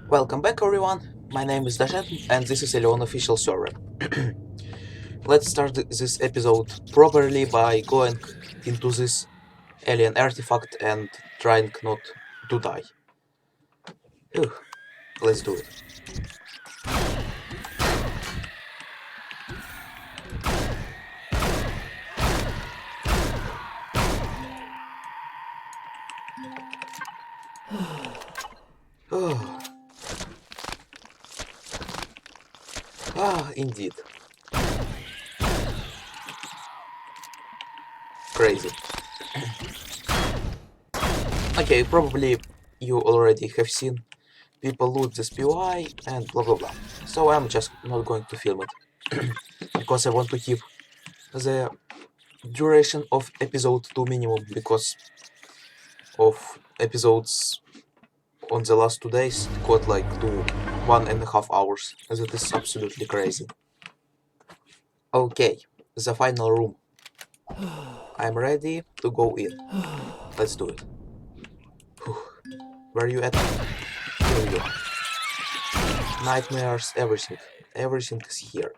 Welcome back everyone, my name is Dashat and this is Eleon official server. Let's start this episode properly by going into this alien artifact and trying not to die. Ugh, let's do it. Indeed. Crazy. Okay, probably you already have seen people loot this POI and blah blah blah. So I'm just not going to film it. Because I want to keep the duration of episode to minimum because of episodes on the last 2 days got like to 1.5 hours. That is absolutely crazy. Okay, the final room. I'm ready to go in. Let's do it. Whew. Where are you at? Here we go. Nightmares, everything. Everything is here.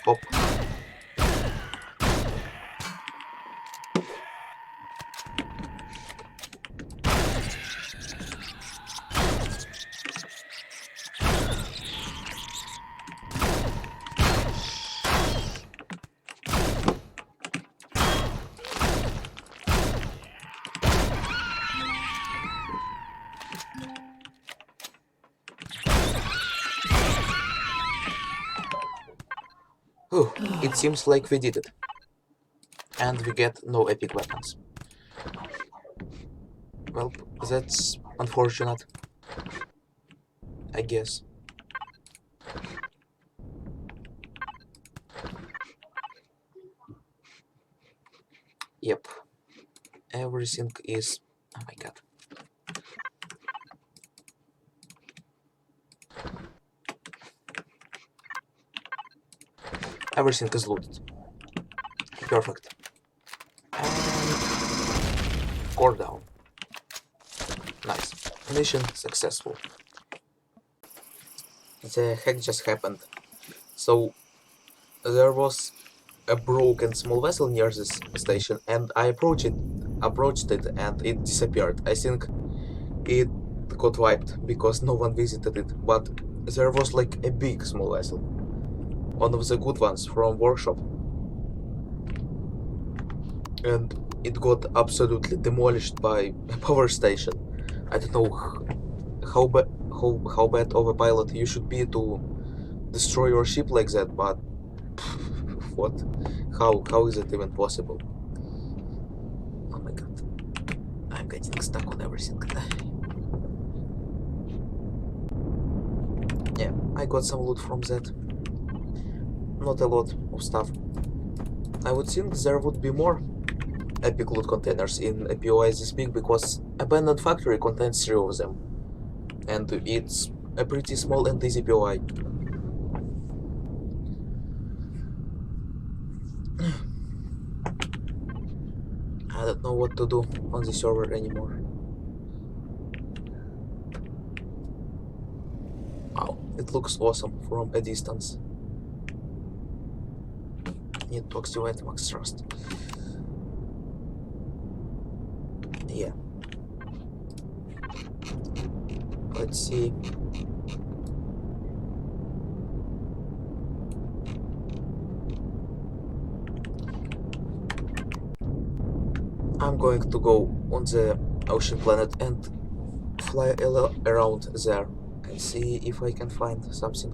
Hop. Whew. It seems like we did it. And we get no epic weapons. Well, that's unfortunate, I guess. Yep. Everything is... Oh my god. Everything is looted. Perfect. And... core down. Nice. Mission successful. The heck just happened? So, there was a broken small vessel near this station and I approached it and it disappeared. I think it got wiped because no one visited it, but there was like a big small vessel. One of the good ones from workshop. And it got absolutely demolished by a power station. I don't know how bad of a pilot you should be to destroy your ship like that, but what? How is it even possible? Oh my god. I'm getting stuck on everything. Yeah, I got some loot from that. Not a lot of stuff. I would think there would be more epic loot containers in a POI this big because Abandoned Factory contains 3 of them. And it's a pretty small and easy POI. I don't know what to do on the server anymore. Wow, it looks awesome from a distance. Need to activate max trust. Yeah. Let's see. I'm going to go on the ocean planet and fly around there and see if I can find something.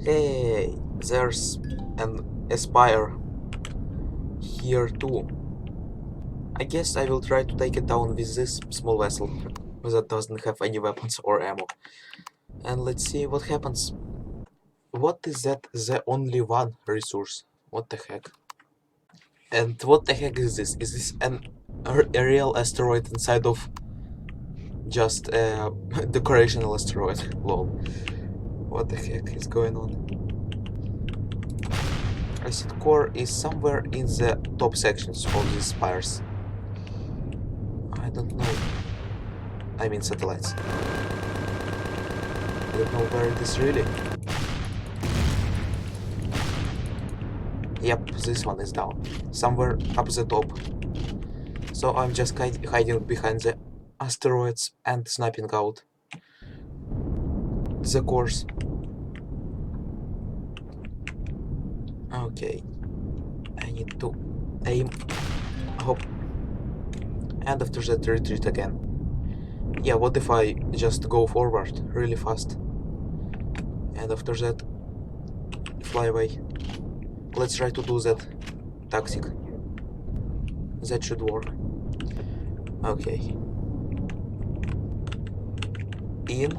Hey, there's an Aspire here too. I guess I will try to take it down with this small vessel that doesn't have any weapons or ammo. And let's see what happens. What is that? The only one resource? What the heck? And what the heck is this? Is this a real asteroid inside of just a decorational asteroid. Lol. What the heck is going on? Acid core is somewhere in the top sections of these spires. I don't know. I mean satellites. I don't know where it is really. Yep, this one is down. Somewhere up the top. So I'm just hiding behind the asteroids and sniping out the cores. Okay. I need to aim. Hop. And after that retreat again. Yeah, what if I just go forward really fast? And after that fly away. Let's try to do that tactic. That should work. Okay. In.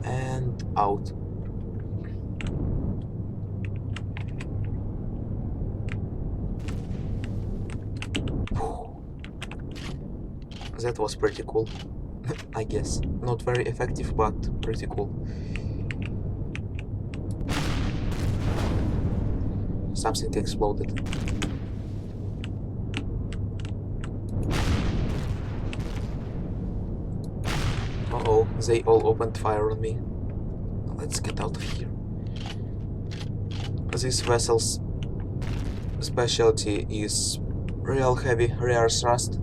And out. That was pretty cool. I guess. Not very effective, but pretty cool. Something exploded. Uh-oh, they all opened fire on me. Let's get out of here. This vessel's specialty is real heavy rare thrust,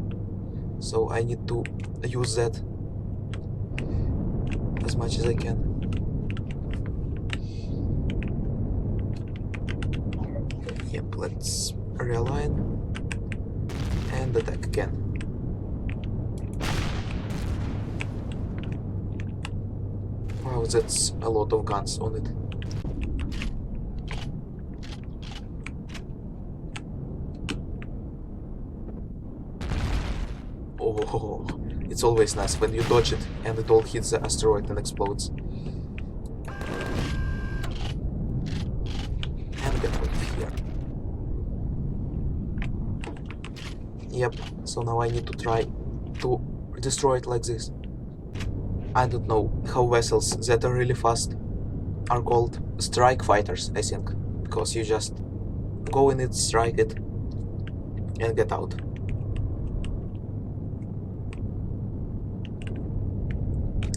so I need to use that as much as I can. Yep, let's realign and attack again. Wow, that's a lot of guns on it. Oh, it's always nice when you dodge it and it all hits the asteroid and explodes. And get out of here. Yep, so now I need to try to destroy it like this. I don't know how vessels that are really fast are called. Strike fighters, I think, because you just go in it, strike it, and get out.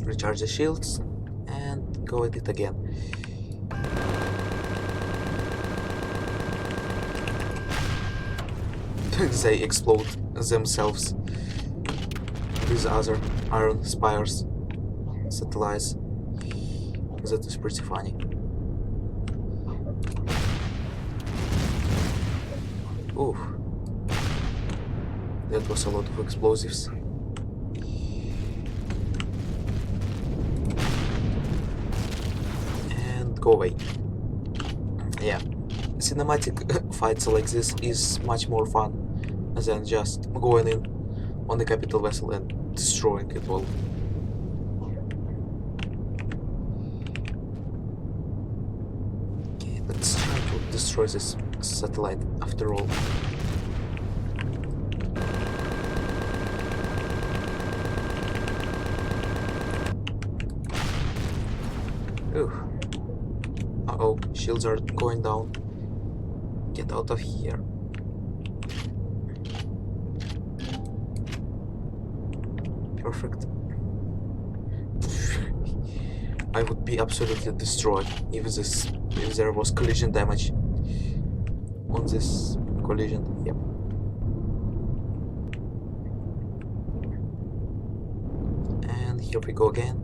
Recharge the shields and go at it again. They explode themselves. These other iron spires, satellites. That is pretty funny. Ooh, that was a lot of explosives. And go away. Yeah, cinematic fights like this is much more fun than just going in on the capital vessel and destroying it all. Okay, let's try to destroy this satellite after all. Ooh. Uh-oh, shields are going down. Get out of here. Perfect. I would be absolutely destroyed if there was collision damage on this collision. Yep. And here we go again.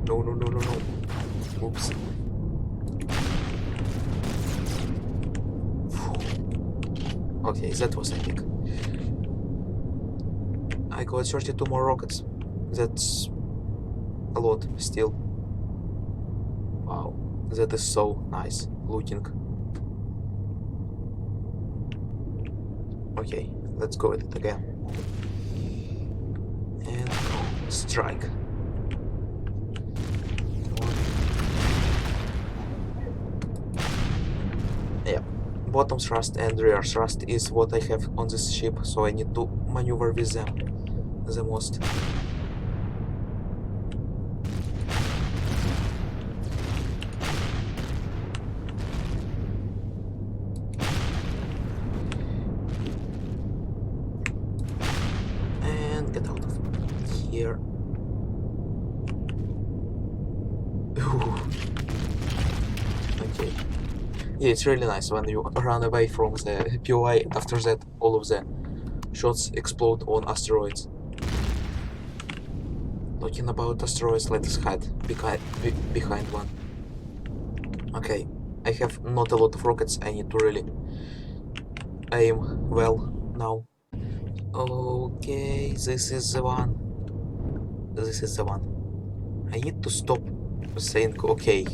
No, no, no, no, no. Oops. Okay, that was epic. I got 32 more rockets. That's a lot still. Wow, that is so nice looking. Okay, let's go at it again. And strike. bottom thrust and rear thrust is what I have on this ship, so I need to maneuver with them the most. And get out of here. Okay. Yeah, it's really nice when you run away from the POI and after that all of the shots explode on asteroids. Talking about asteroids, let us hide behind one. Okay, I have not a lot of rockets, I need to really aim well now. Okay, this is the one. This is the one. I need to stop saying okay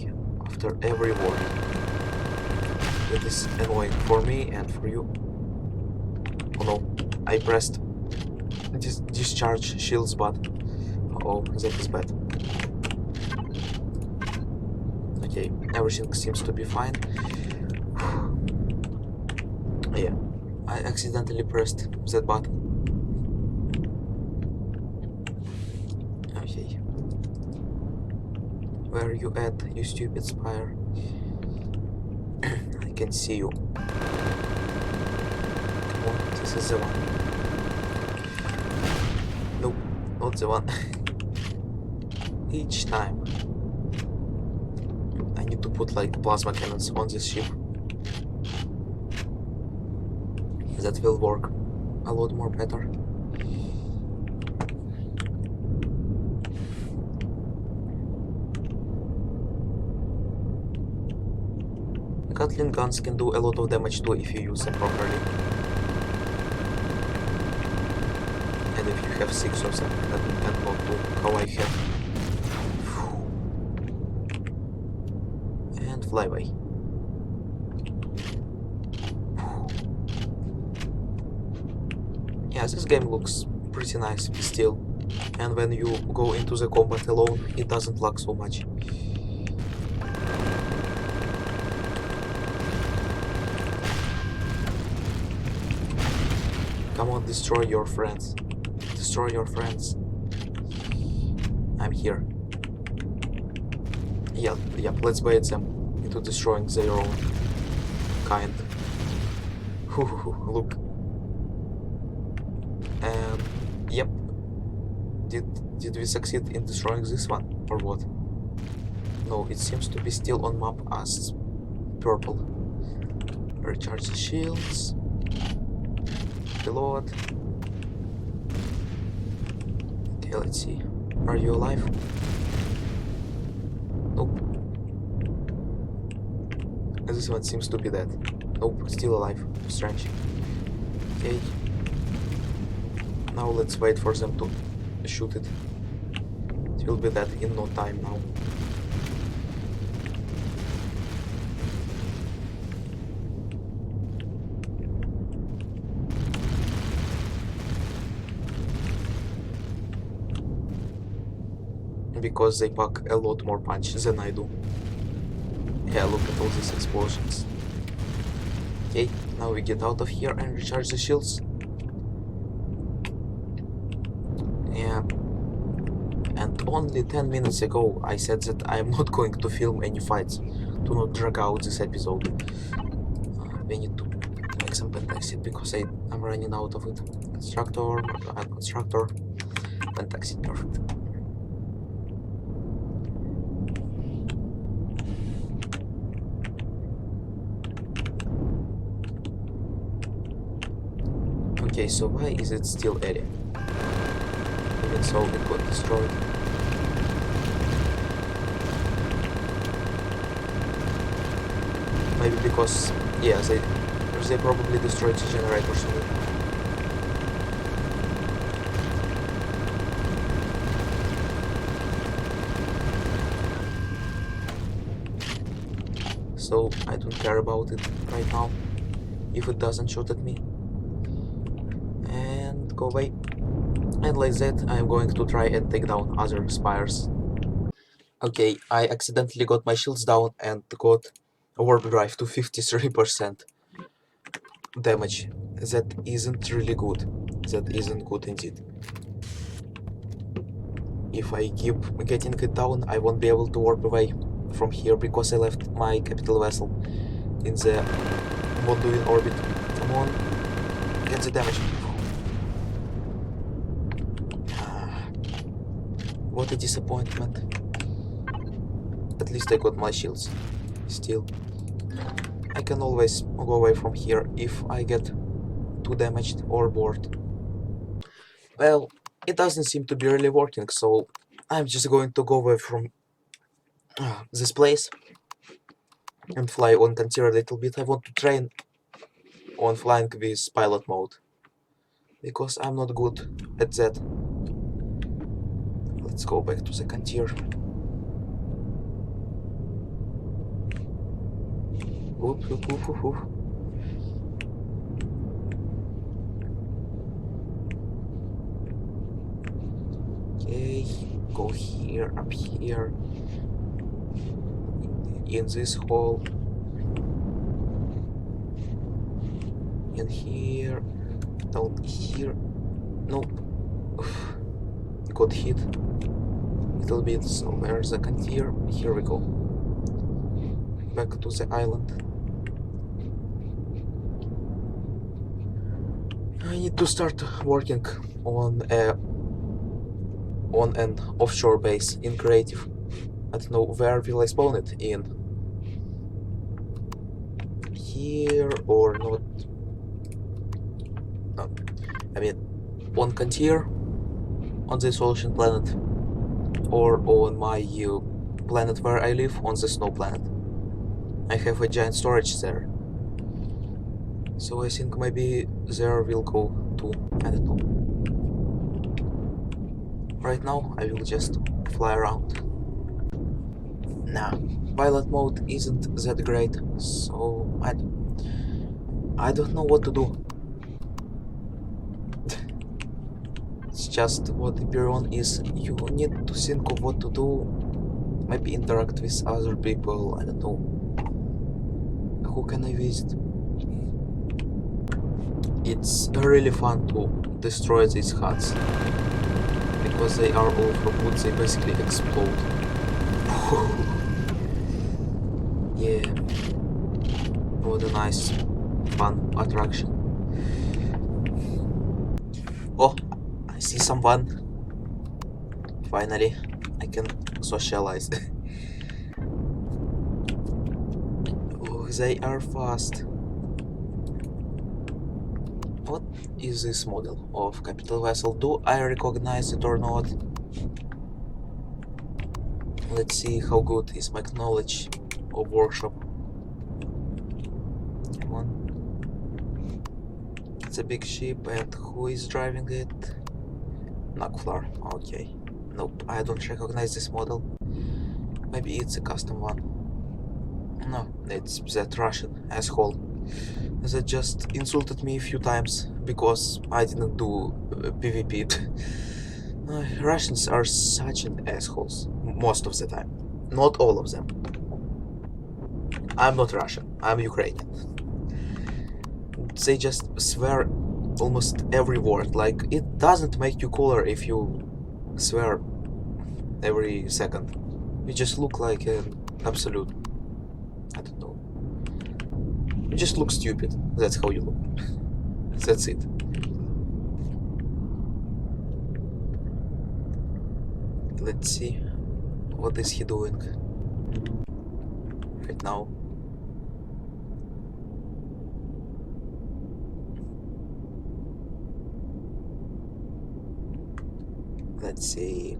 after every word. It is annoying for me and for you. Oh no, I pressed discharge shields button. Oh, that is bad. Okay, everything seems to be fine. Yeah, I accidentally pressed that button. Okay. Where are you at, you stupid spire? I can see you. Come on, this is the one. Nope, not the one. Each time. I need to put like plasma cannons on this ship. That will work a lot more better. Gatling guns can do a lot of damage too if you use them properly. And if you have 6 of them and not 2, how I have. And fly away. Yeah, this game looks pretty nice still. And when you go into the combat alone, it doesn't lag so much. Come on, destroy your friends. Destroy your friends. I'm here. Yeah, let's bait them into destroying their own kind. Look. And yep. Did we succeed in destroying this one or what? No, it seems to be still on map as purple. Recharge the shields. Reload. Okay, let's see. Are you alive? Nope. This one seems to be dead. Nope, still alive. Strange. Okay. Now let's wait for them to shoot it. It will be dead in no time now. Because they pack a lot more punch than I do. Yeah, look at all these explosions. Okay, now we get out of here and recharge the shields. Yeah. And only 10 minutes ago I said that I am not going to film any fights to not drag out this episode. We need to make some pentexit because I'm running out of it. Constructor, constructor, pentexit, perfect. Okay, so why is it still Eleon? Even so, it got destroyed. Maybe because, yeah, they probably destroyed the generators on it. So I don't care about it right now, if it doesn't shoot at me. And go away. And like that, I'm going to try and take down other spires. Okay, I accidentally got my shields down and got a warp drive to 53%. damage. That isn't really good. That isn't good indeed. If I keep getting it down, I won't be able to warp away from here because I left my capital vessel in the Mondoin orbit. Come on, get the damage. What a disappointment. At least I got my shields. Still, I can always go away from here if I get too damaged or bored. Well, it doesn't seem to be really working, so I'm just going to go away from this place and fly on Tantir a little bit. I want to train on flying with pilot mode because I'm not good at that. Let's go back to the Cantier. Oop, oop, oop, oop, oop. Okay, go here, up here, in this hole, in here, down here. Nope. Got hit a little bit. So where's the Cantier? Here we go. Back to the island. I need to start working on an offshore base in creative. I don't know where will I spawn it in. Here or not? No. I mean, on Cantier, on this ocean planet, or on my planet where I live, on the snow planet. I have a giant storage there. So I think maybe there will go to, I don't know. Right now I will just fly around. Nah, pilot mode isn't that great, so I don't know what to do. It's just what Eleon is. You need to think of what to do. Maybe interact with other people, I don't know. Who can I visit? It's really fun to destroy these huts. Because they are all from wood, they basically explode. Yeah. What a nice, fun attraction. Oh, I see someone. Finally, I can socialize. Oh, they are fast. What is this model of capital vessel? Do I recognize it or not? Let's see how good is my knowledge of workshop. Come on. It's a big ship, and who is driving it? Nakflar. Okay. Nope, I don't recognize this model. Maybe it's a custom one. No, it's that Russian asshole that just insulted me a few times because I didn't do PvP. Russians are such an assholes most of the time. Not all of them. I'm not Russian, I'm Ukrainian. They just swear almost every word. Like, it doesn't make you cooler if you swear every second. You just look like an absolute, I don't know. You just look stupid. That's how you look. That's it. Let's see. What is he doing right now? Let's see.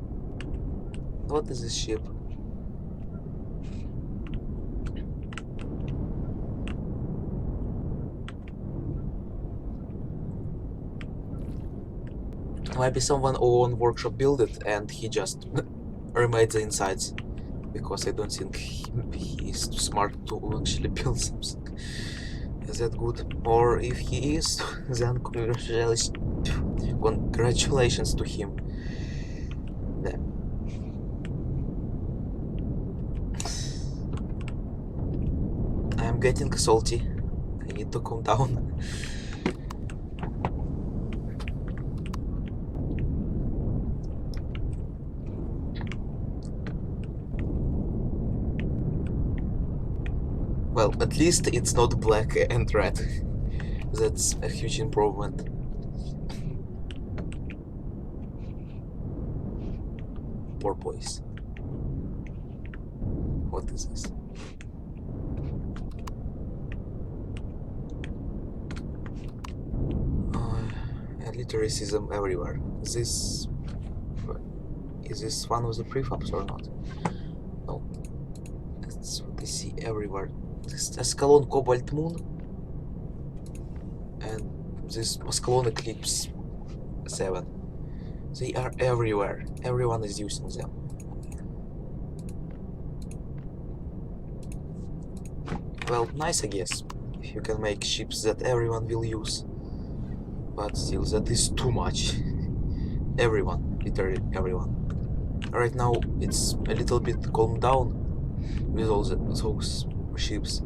What is this ship? Maybe someone on workshop built it and he just remade the insides, because I don't think he is too smart to actually build something that good. Or if he is, then congratulations to him. Yeah. I'm getting salty. I need to calm down. Well, at least it's not black and red. That's a huge improvement. Porpoise. What is this? Alliteracism everywhere. Is this one of the prefabs or not? No. That's what I see everywhere. This Escalon Cobalt Moon and this Escalon Eclipse 7. They are everywhere. Everyone is using them. Well, nice I guess, if you can make ships that everyone will use. But still, that is too much. Everyone, literally everyone. Right now, it's a little bit calmed down with all those ships.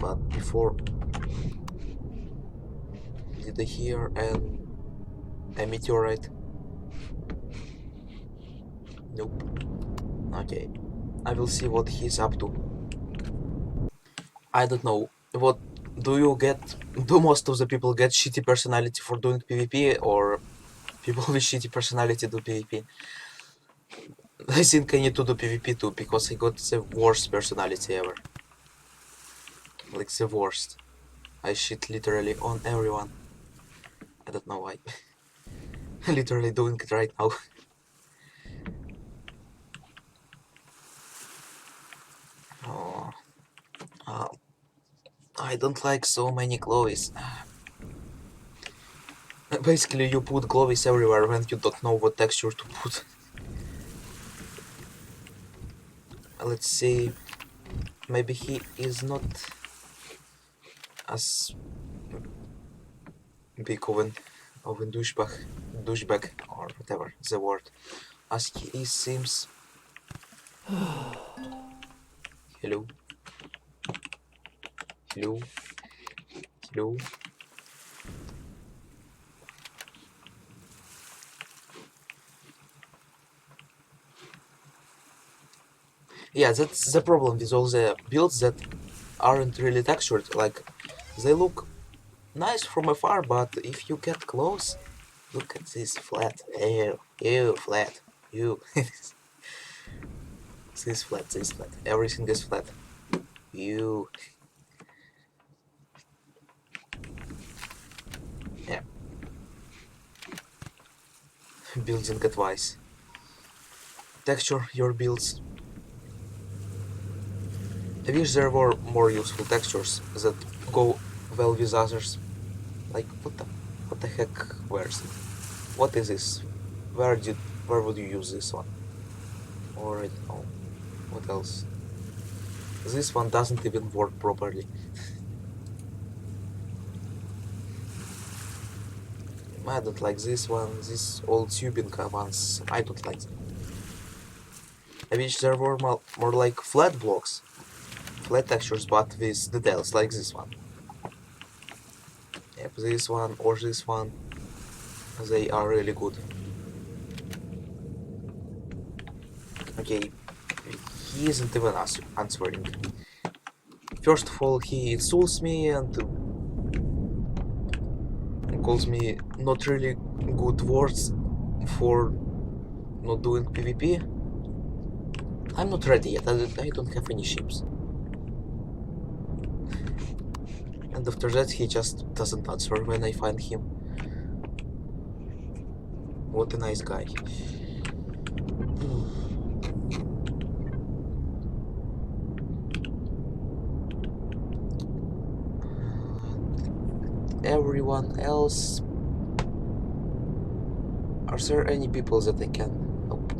But before, did I hear a meteorite? Nope. Okay. I will see what he's up to. I don't know. What do you get? Do most of the people get shitty personality for doing PvP, or people with shitty personality do PvP? I think I need to do PvP too, because I got the worst personality ever. Like the worst. I shit literally on everyone. I don't know why. I'm literally doing it right now. Oh, I don't like so many glowies. Basically, you put glowies everywhere when you don't know what texture to put. Let's see. Maybe he is not as big of a douchebag, or whatever the word, as he seems. Hello. Hello. Hello. Yeah, that's the problem with all the builds that aren't really textured. Like, they look nice from afar, but if you get close, look at this flat. Ew, flat. Ew. This flat, this flat. Everything is flat. Ew. Yeah. Building advice. Texture your builds. I wish there were more useful textures that go well with others. Like, what the heck, where's it? What is this? Where would you use this one? Or I don't know. What else? This one doesn't even work properly. I don't like this one, these old tubing ones, I don't like them. I wish there were more like flat blocks, flat textures, but with details like this one. Yep, this one or this one, they are really good. Okay, he isn't even answering. First of all, he insults me and calls me not really good words for not doing PvP. I'm not ready yet, I don't have any ships. And after that he just doesn't answer when I find him. What a nice guy. Everyone else... Are there any people that I can... Nope.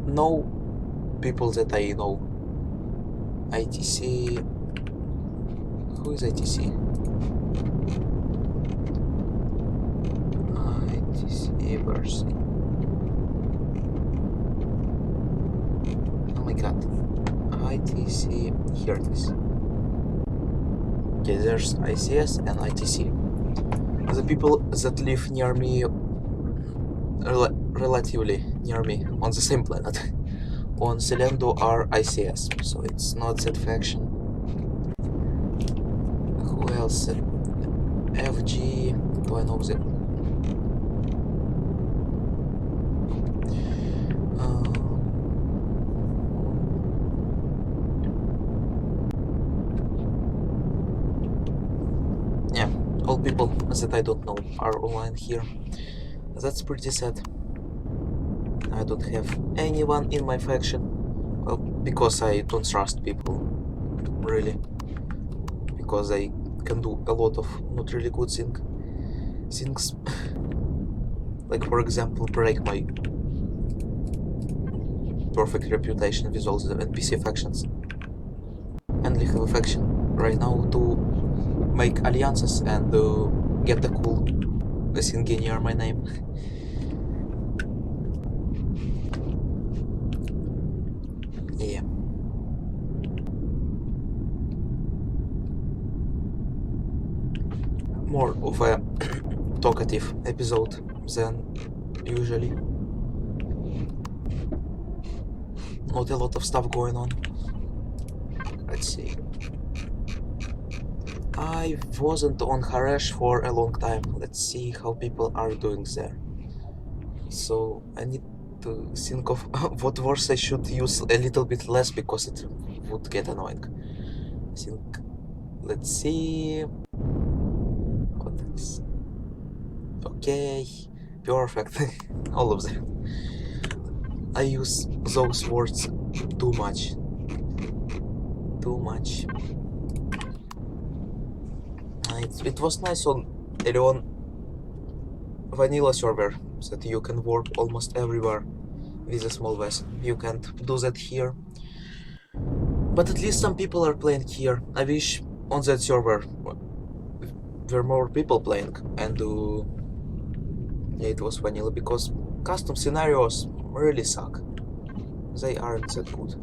No people that I know. ITC... Who is ITC? ITC version. Oh my god. ITC... Here it is. Okay, there's ICS and ITC. The people that live near me, relatively near me, on the same planet, on Selendo are ICS, so it's not that faction. Who else? FG, do I know them? Yeah, all people that I don't know are online here. That's pretty sad. I don't have anyone in my faction. Well, because I don't trust people, really. Because I can do a lot of not really good things. Like, for example, break my perfect reputation with all the NPC factions. And we have a faction right now to make alliances and get a cool thing near my name. Yeah. More of a talkative episode than usually. Not a lot of stuff going on. Let's see. I wasn't on Harash for a long time. Let's see how people are doing there. So I need to think of what words I should use a little bit less because it would get annoying. I think. Let's see. What else? Okay. Perfect. All of them. I use those words too much. Too much. It was nice on Eleon vanilla server that you can warp almost everywhere with a small vessel. You can't do that here. But at least some people are playing here. I wish on that server there were more people playing and yeah, it was vanilla because custom scenarios really suck. They aren't that good.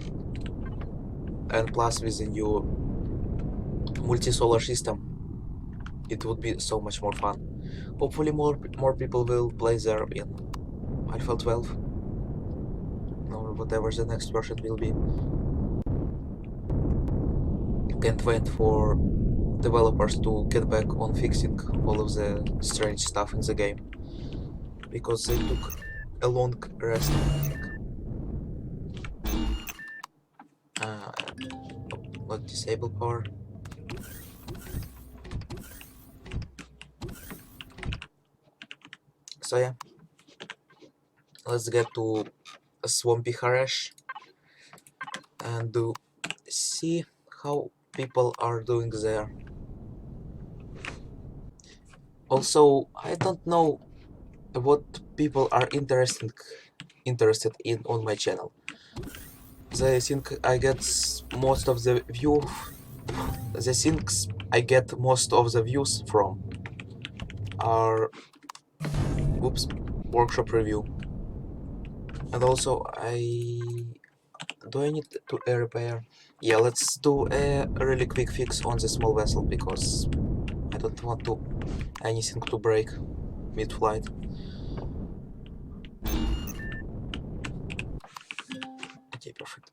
And plus with the new multi-solar system, it would be so much more fun. Hopefully more people will play there in Alpha 12 or whatever the next version will be. Can't wait for developers to get back on fixing all of the strange stuff in the game because they took a long rest, I think. Not disable power. So yeah, let's get to a Swampy Harash and see how people are doing there. Also, I don't know what people are interested in on my channel. They think I get most of the things I get most of the views from are workshop review. And also do I need to air repair? Yeah, let's do a really quick fix on the small vessel because I don't want anything to break mid-flight. Okay, perfect.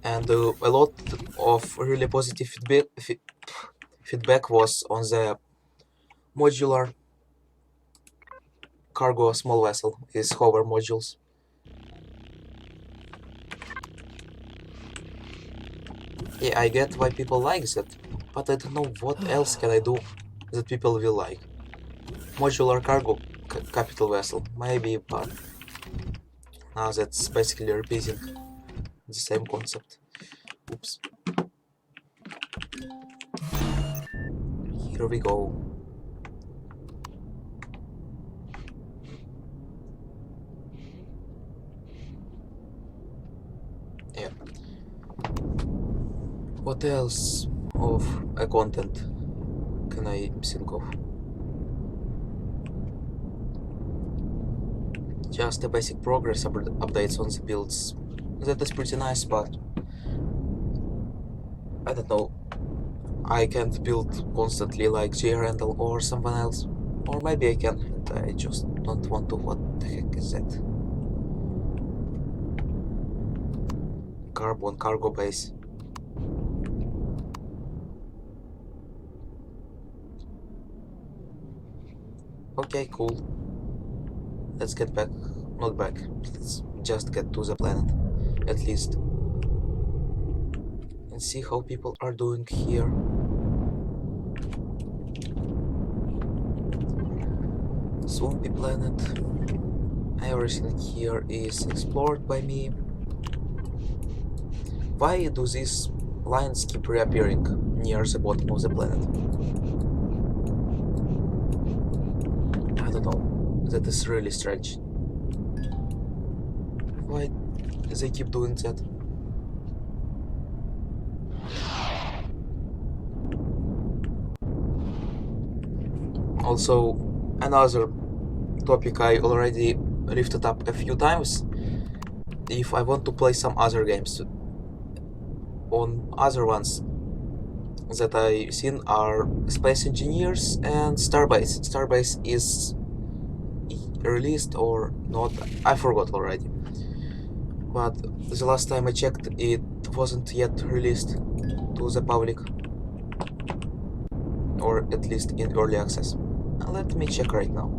And a lot of really positive feedback was on the modular cargo small vessel, is hover modules. Yeah, I get why people like that, but I don't know what else can I do that people will like. Modular cargo capital vessel, maybe, but now that's basically repeating the same concept. Oops. Here we go. Yeah. What else of a content can I think of? Just the basic progress updates on the builds. That is pretty nice, but I don't know. I can't build constantly like J. Randall or someone else. Or maybe I can, and I just don't want to. What the heck is that? Carbon cargo base. Okay, cool. Let's get back. Not back. Let's just get to the planet. At least. And see how people are doing here. Swampy planet. Everything here is explored by me. Why do these lines keep reappearing near the bottom of the planet? I don't know. That is really strange. Why they keep doing that? Also, another topic I already lifted up a few times. If I want to play some other games, on other ones that I've seen are Space Engineers and Starbase. Starbase is released or not, I forgot already. But the last time I checked, it wasn't yet released to the public, or at least in early access. Let me check right now.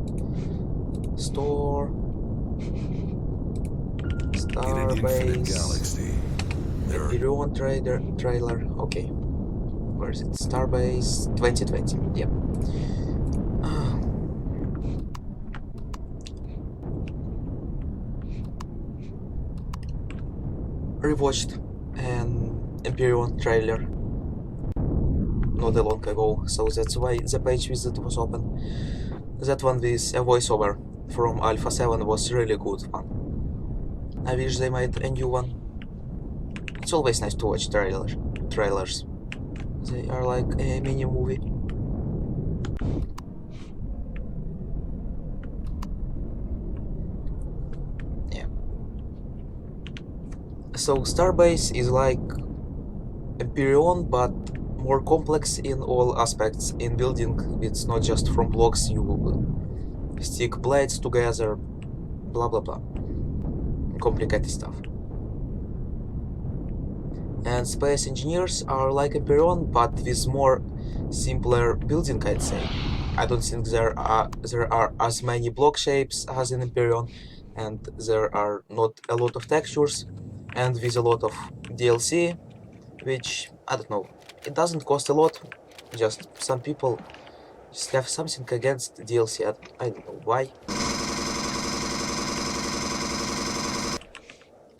Store Starbase Eleon trailer. Okay, where is it? Starbase 2020. Yep. Rewatched an Empyrean trailer not that long ago, so that's why the page visit was open. That one with a voiceover from Alpha 7 was really good fun. I wish they made a new one. It's always nice to watch trailers. They are like a mini movie. Yeah. So Starbase is like Empyrean, but more complex in all aspects. In building, it's not just from blocks you stick blades together, blah blah blah. Complicated stuff. And Space Engineers are like Empyrean, but with more simpler building, I'd say. I don't think there are as many block shapes as in Empyrean, and there are not a lot of textures, and with a lot of DLC, which, I don't know, it doesn't cost a lot, just some people just have something against DLC, I don't know why.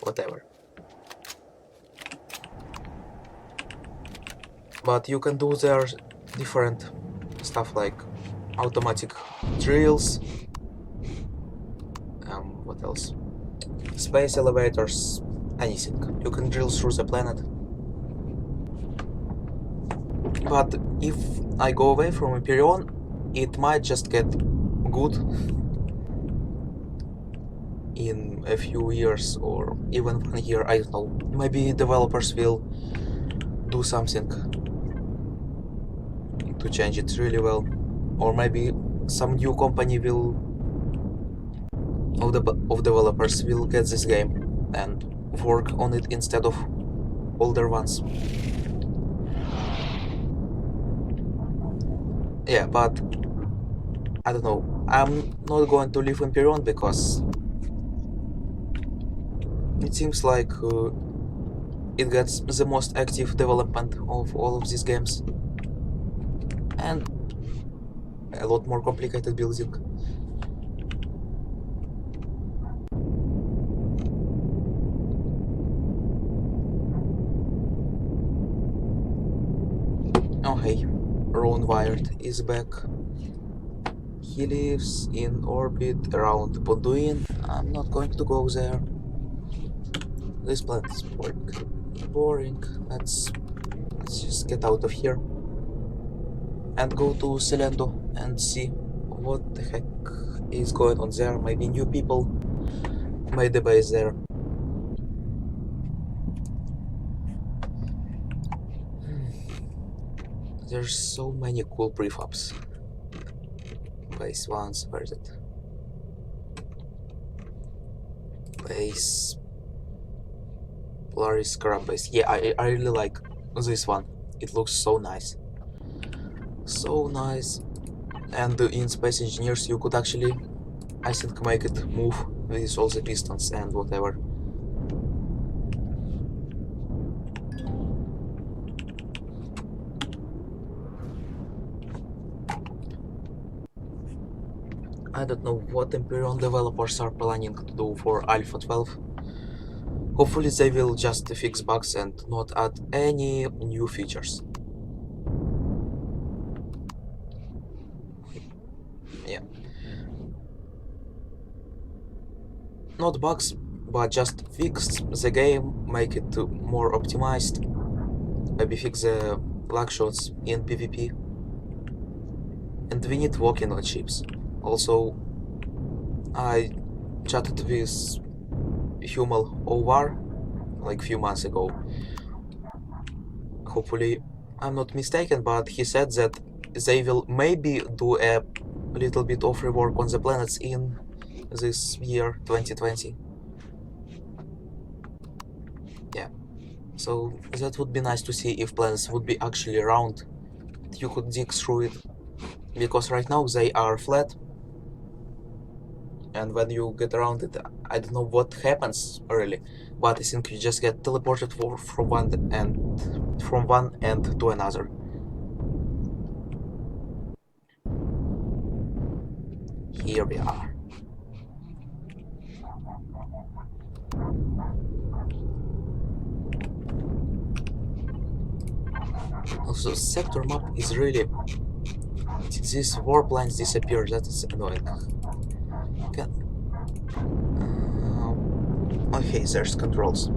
Whatever. But you can do there different stuff like automatic drills, what else? Space elevators, anything. You can drill through the planet. But if I go away from Empyrean, it might just get good in a few years or even 1 year, I don't know. Maybe developers will do something to change it really well, or maybe some new company of developers will get this game and work on it instead of older ones. Yeah, but I don't know. I'm not going to leave Empyrean because it seems like it gets the most active development of all of these games and a lot more complicated building. Oh hey, Ron Wired is back. He lives in orbit around Bonduin. I'm not going to go there. This planet is boring. Boring. Let's just get out of here and go to Celendo and see what the heck is going on there. Maybe new people made a base there. There's so many cool prefabs. Base ones, where is it? Base Polaris Scrap base. Yeah, I really like this one. It looks so nice. So nice. And in Space Engineers you could actually, I think, make it move with all the pistons and whatever. I don't know what Empyrean developers are planning to do for Alpha 12. Hopefully they will just fix bugs and not add any new features. Yeah. Not bugs, but just fix the game, make it more optimized, maybe fix the lag shots in PvP. And we need walking on ships. Also, I chatted with Humal over like few months ago. Hopefully I'm not mistaken, but he said that they will maybe do a little bit of rework on the planets in this year 2020. Yeah, so that would be nice to see if planets would be actually round. You could dig through it, because right now they are flat, and when you get around it, I don't know what happens really, but I think you just get teleported from one end to another. Here we are. Also, sector map is really... These warp lines disappear, that is annoying. Can... Okay, there's controls.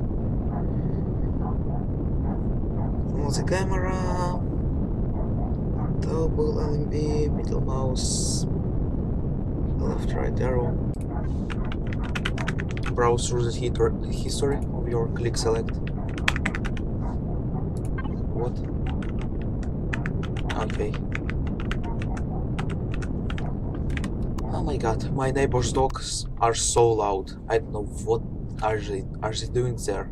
The camera... Toggle LMB, middle mouse, left right arrow. Browse through the history of your click select. What? Okay. Oh my god, my neighbor's dogs are so loud. I don't know what are they doing there.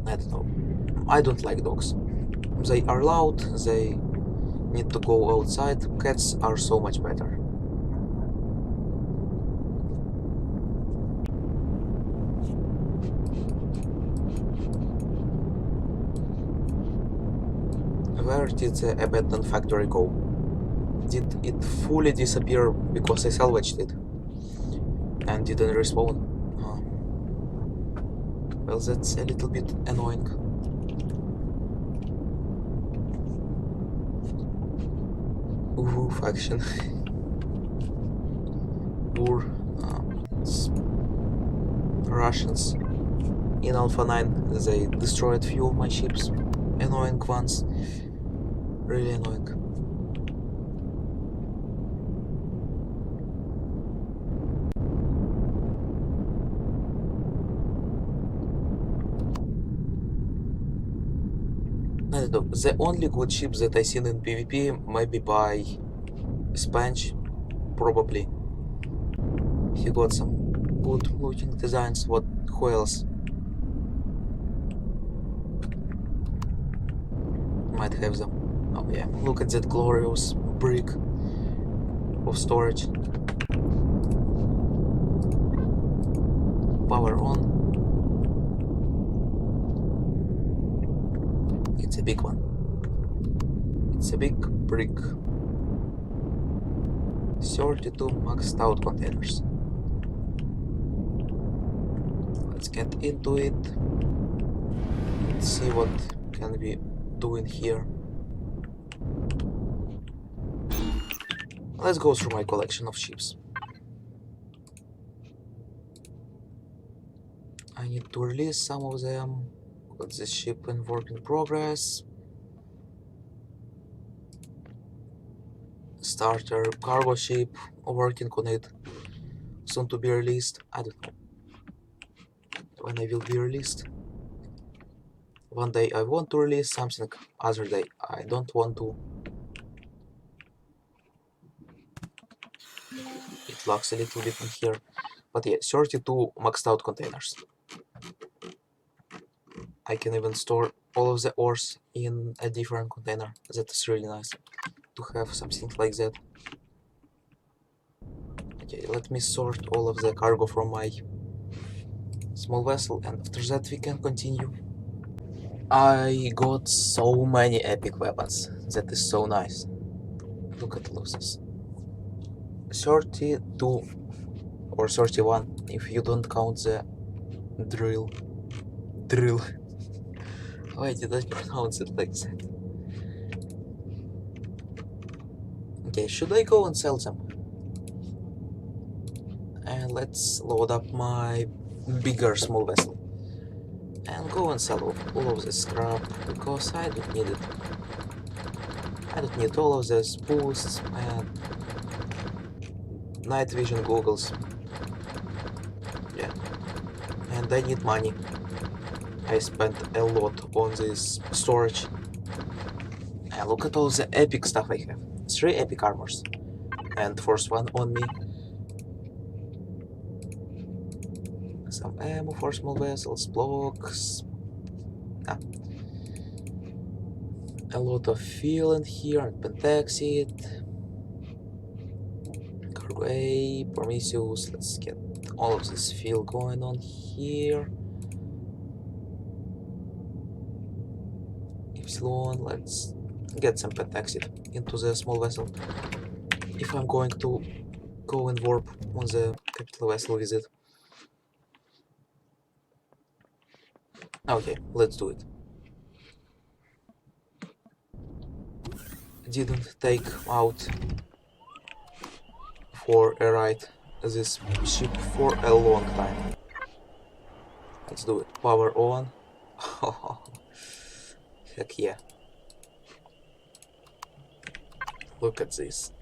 I don't know. I don't like dogs. They are loud, they need to go outside. Cats are so much better. Where did the abandoned factory go? Did it fully disappear because I salvaged it and didn't respawn? Well, that's a little bit annoying. Ooh, faction. Poor Russians. In Alpha 9, they destroyed few of my ships. Annoying ones. Really annoying. I don't know. The only good ship that I seen in PvP might be by Sponge, probably. He got some good looking designs. What? Who else might have them? Oh yeah, look at that glorious brick of storage. Power on. It's a big one. It's a big brick. 32 maxed out containers. Let's get into it. Let's see what can we do in here. Let's go through my collection of ships. I need to release some of them. Got this ship in work in progress. Starter cargo ship, working on it. Soon to be released. I don't know when I will be released. One day I want to release something, other day I don't want to. It lags a little bit in here. But yeah, 32 maxed out containers. I can even store all of the ores in a different container. That is really nice to have something like that. Okay, let me sort all of the cargo from my small vessel, and after that we can continue. I got so many epic weapons. That is so nice. Look at losses. 32 or 31 if you don't count the drill. Drill. Why did I pronounce it like that? Okay, should I go and sell them? And let's load up my bigger small vessel and go and sell all of this scrap because I don't need it. I don't need all of this boosts and night vision goggles. Yeah, and I need money. I spent a lot on this storage. And look at all the epic stuff I have. 3 epic armors. And first one on me. Some ammo for small vessels, blocks. Ah. A lot of fuel in here, and pentaxid. Cargo A, Prometheus. Let's get all of this fuel going on here. Epsilon, let's get some pentaxid into the small vessel. If I'm going to go and warp on the capital vessel visit. Okay, let's do it. Didn't take out for a ride this ship for a long time. Let's do it. Power on. Heck yeah. Look at this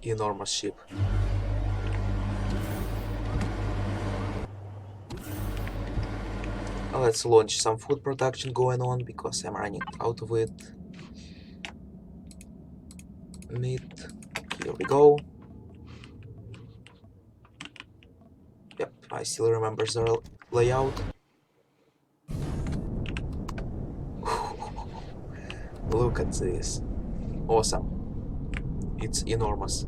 enormous ship. Let's launch some food production going on because I'm running out of it. Meat. Here we go. Yep, I still remember the layout. Look at this. Awesome. It's enormous.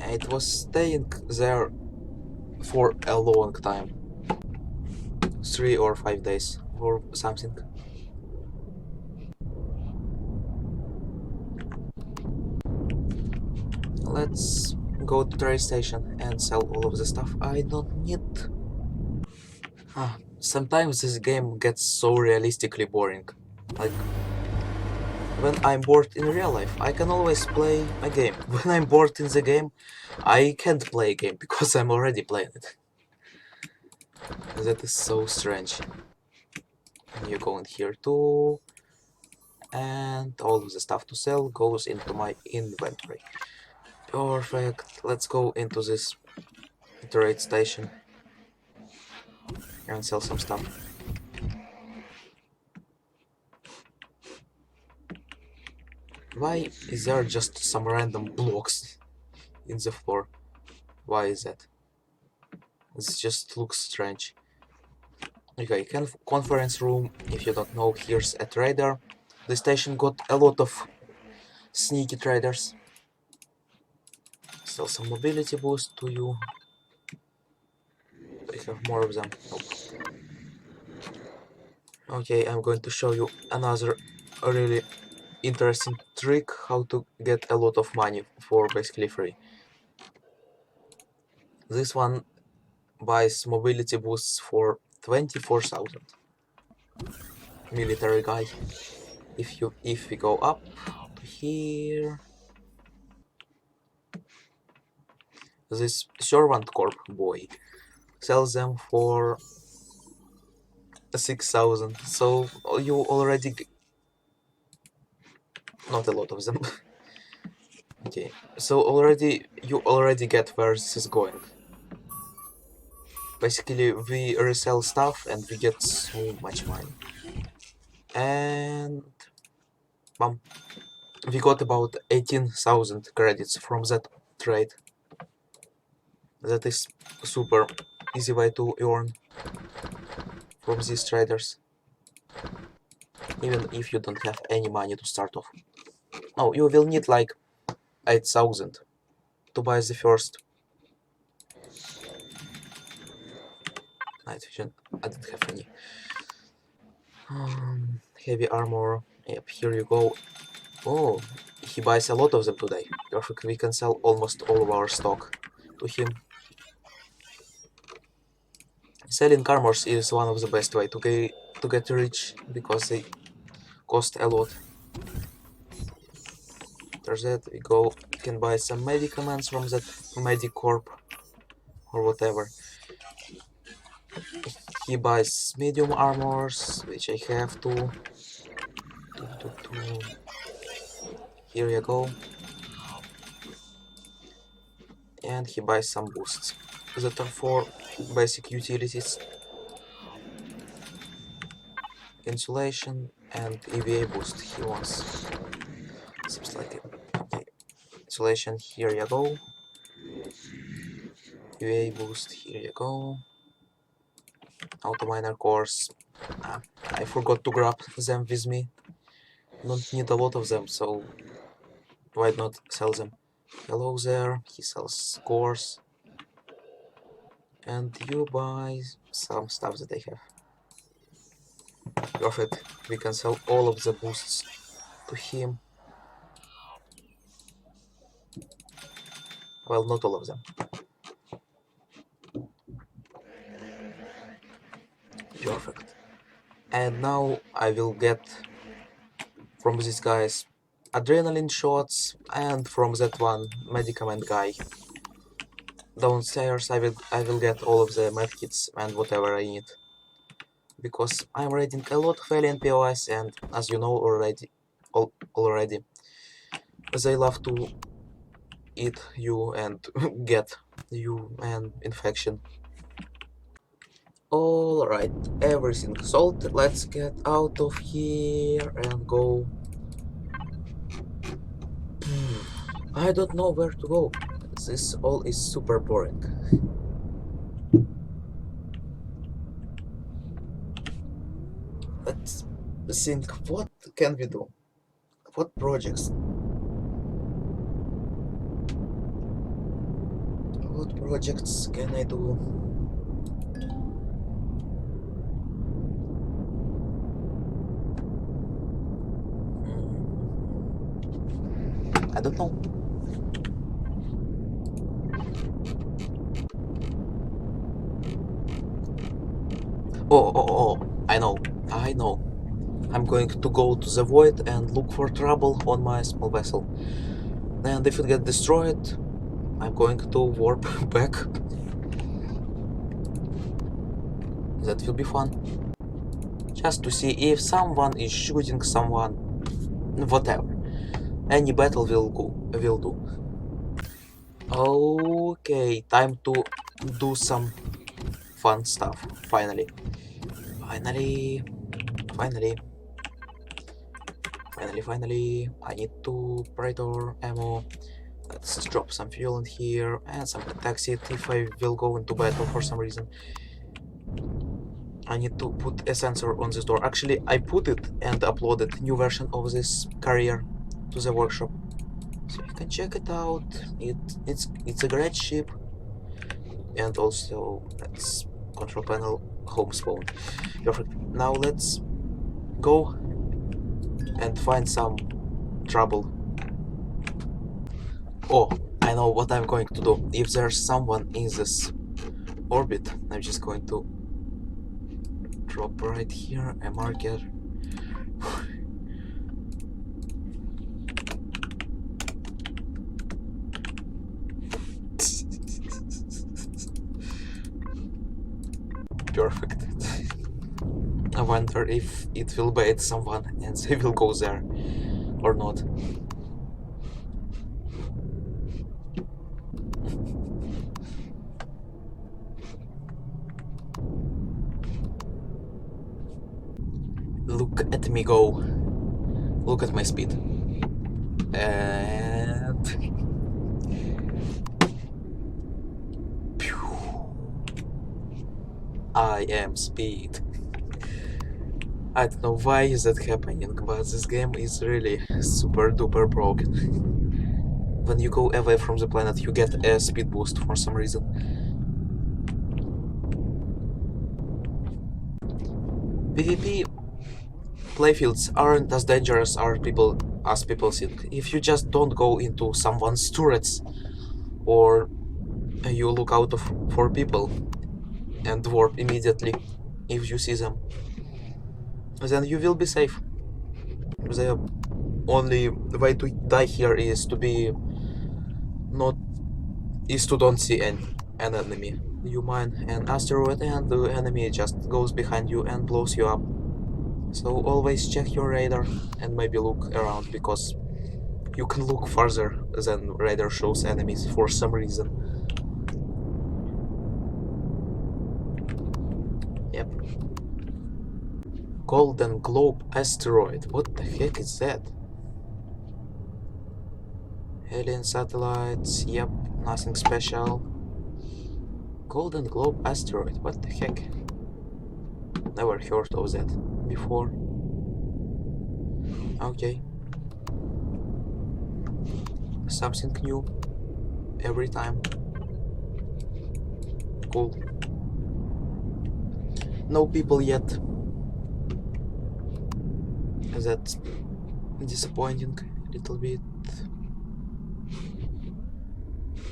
It was staying there for a long time. 3 or 5 days or something. Let's go to trade station and sell all of the stuff I don't need. Sometimes this game gets so realistically boring. Like, when I'm bored in real life, I can always play a game. When I'm bored in the game, I can't play a game because I'm already playing it. That is so strange. You go in here too, and all of the stuff to sell goes into my inventory. Perfect. Let's go into this trade station and sell some stuff. Why is there just some random blocks in the floor? Why is that? This just looks strange. Okay, conference room, if you don't know, here's a trader. The station got a lot of sneaky traders. Sell some mobility boost to you. I have more of them. Nope. Okay, I'm going to show you another really interesting trick how to get a lot of money for basically free. This one buys mobility boosts for 24,000. Military guy. If we go up to here, this servant corp boy sells them for 6,000. So you already not a lot of them. Okay, so you already get where this is going. Basically, we resell stuff and we get so much money. And bam, we got about 18,000 credits from that trade. That is super easy way to earn from these traders, even if you don't have any money to start off. No, you will need like 8,000 to buy the first night vision. I don't have any. Heavy armor. Yep, here you go. Oh, he buys a lot of them today. Perfect, we can sell almost all of our stock to him. Selling armors is one of the best way to get rich because they cost a lot. After that we go, we can buy some medicaments from that Medicorp or whatever. He buys medium armors, which I have to. Here you go. And he buys some boosts that are for basic utilities. Insulation and EVA boost he wants. Seems like it. Okay. Insulation, here you go. EVA boost, here you go. Auto miner cores. I forgot to grab them with me. Don't need a lot of them, so why not sell them? Hello there, he sells cores. And you buy some stuff that I have. Perfect, we can sell all of the boosts to him. Well, not all of them. Perfect. And now I will get from these guys adrenaline shots, and from that one medicament guy downstairs I will get all of the medkits and whatever I need. Because I'm reading a lot of Alien POS, and as you know already, they love to eat you and get you an infection. Alright, everything sold. Let's get out of here and go. I don't know where to go. This all is super boring. Let's think, what can we do? What projects? What projects can I do? I don't know. Oh, I know. I'm going to go to the void and look for trouble on my small vessel. And if it gets destroyed, I'm going to warp back. That will be fun. Just to see if someone is shooting someone. Whatever. Any battle will do. Okay, time to do some fun stuff. Finally. I need to Predator ammo. Let's drop some fuel in here and some taxi if I will go into battle for some reason. I need to put a sensor on this door. Actually, I put it and uploaded new version of this carrier to the workshop, so you can check it out. It's a great ship, and also that's control panel home spawn. Perfect. Now let's go and find some trouble. Oh, I know what I'm going to do. If there's someone in this orbit, I'm just going to drop right here a marker. Perfect. I wonder if it will bait someone and they will go there or not. Look at me go. Look at my speed. And... I am speed. I don't know why is that happening, but this game is really super duper broken. When you go away from the planet, you get a speed boost for some reason. PvP playfields aren't as dangerous as people think. If you just don't go into someone's turrets, or you look out for people and warp immediately if you see them, then you will be safe. The only way to die here is to be not is to don't see an enemy. You mine an asteroid and the enemy just goes behind you and blows you up. So always check your radar and maybe look around, because you can look farther than radar shows enemies for some reason. Yep. Golden Globe asteroid. What the heck is that? Alien satellites. Yep, nothing special. Golden Globe asteroid. What the heck? Never heard of that before. Okay. Something new every time. Cool. No people yet. That's disappointing a little bit.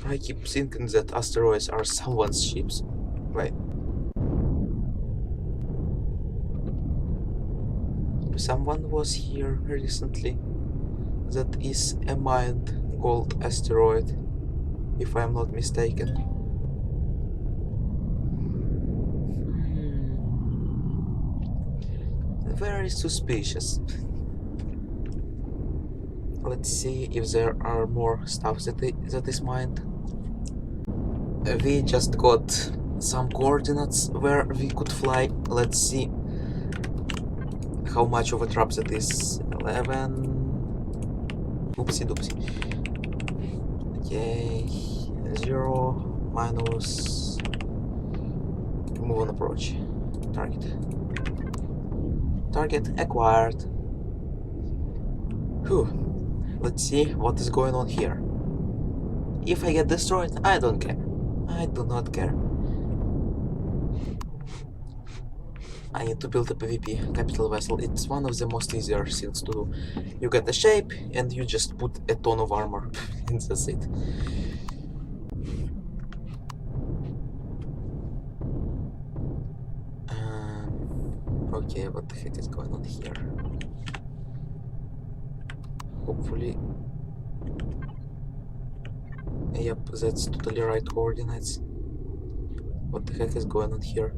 I keep thinking that asteroids are someone's ships. Right. Someone was here recently. That is a mined gold asteroid, if I am not mistaken. Very suspicious. Let's see if there are more stuff that is mined. We just got some coordinates where we could fly. Let's see how much of a trap that is. 11. Oopsie doopsie. Okay. 0 minus. Move on approach. Target acquired. Whew. Let's see what is going on here. If I get destroyed, I don't care. I do not care. I need to build a PvP capital vessel. It's one of the most easier things to do. You get a shape and you just put a ton of armor and that's it. Okay, what the heck is going on here? Hopefully... Yep, that's totally right coordinates. What the heck is going on here?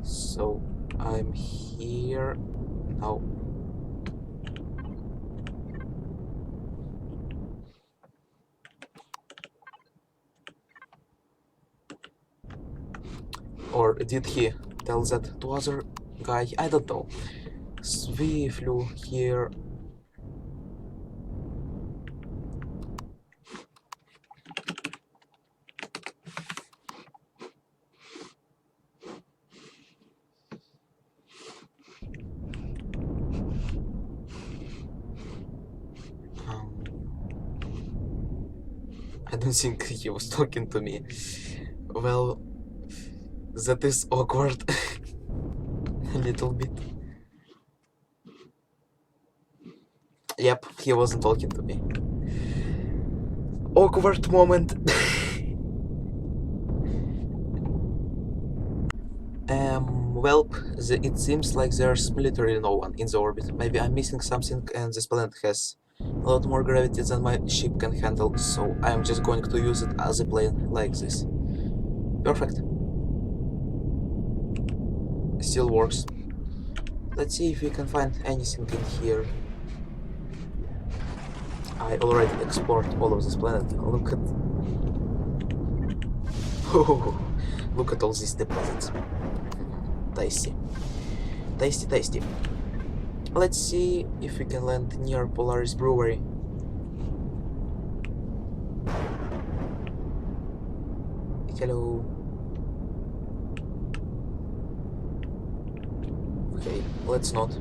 So I'm here now. Or did he tell that to other guy? I don't know. We flew here. I don't think he was talking to me. Well, that is awkward. A little bit. Yep, he wasn't talking to me. Awkward moment. Well, it seems like there's literally no one in the orbit. Maybe I'm missing something and this planet has a lot more gravity than my ship can handle, so I'm just going to use it as a plane like this. Perfect. Still works. Let's see if we can find anything in here. I already explored all of this planet. Look at... Look at all these deposits. Tasty. Tasty, tasty. Let's see if we can land near Polaris Brewery. Hello. Okay, let's not.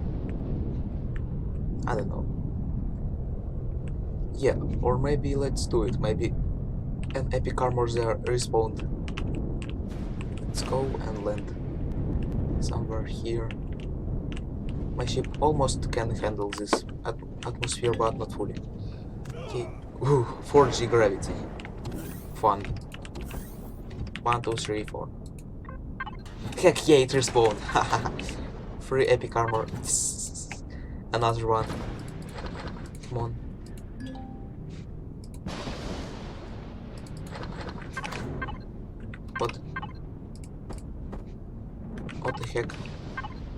I don't know. Yeah, or maybe let's do it. Maybe an epic armor there respawned. Let's go and land somewhere here. My ship almost can handle this atmosphere, but not fully. Okay. Ooh, 4G gravity. Fun. 1, 2, 3, 4. Heck yeah, it respawned. Free epic armor. Another one. Come on. What? What the heck?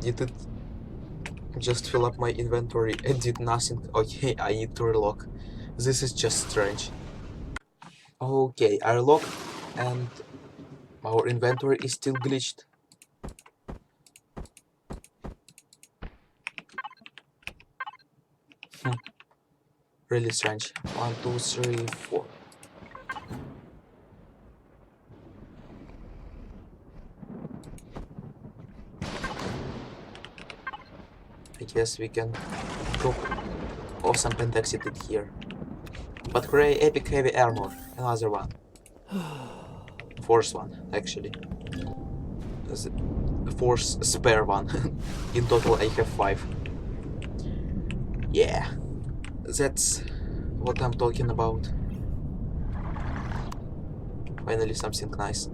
Did it just fill up my inventory and did nothing? Okay, I need to relock. This is just strange. Okay, I relock and our inventory is still glitched. Really strange. 1, 2, 3, 4. I guess we can drop awesome pentaxid here. But hooray, epic heavy armor. Another one. Fourth one, actually. The fourth spare one. In total I have 5. Yeah. That's what I'm talking about. Finally something nice.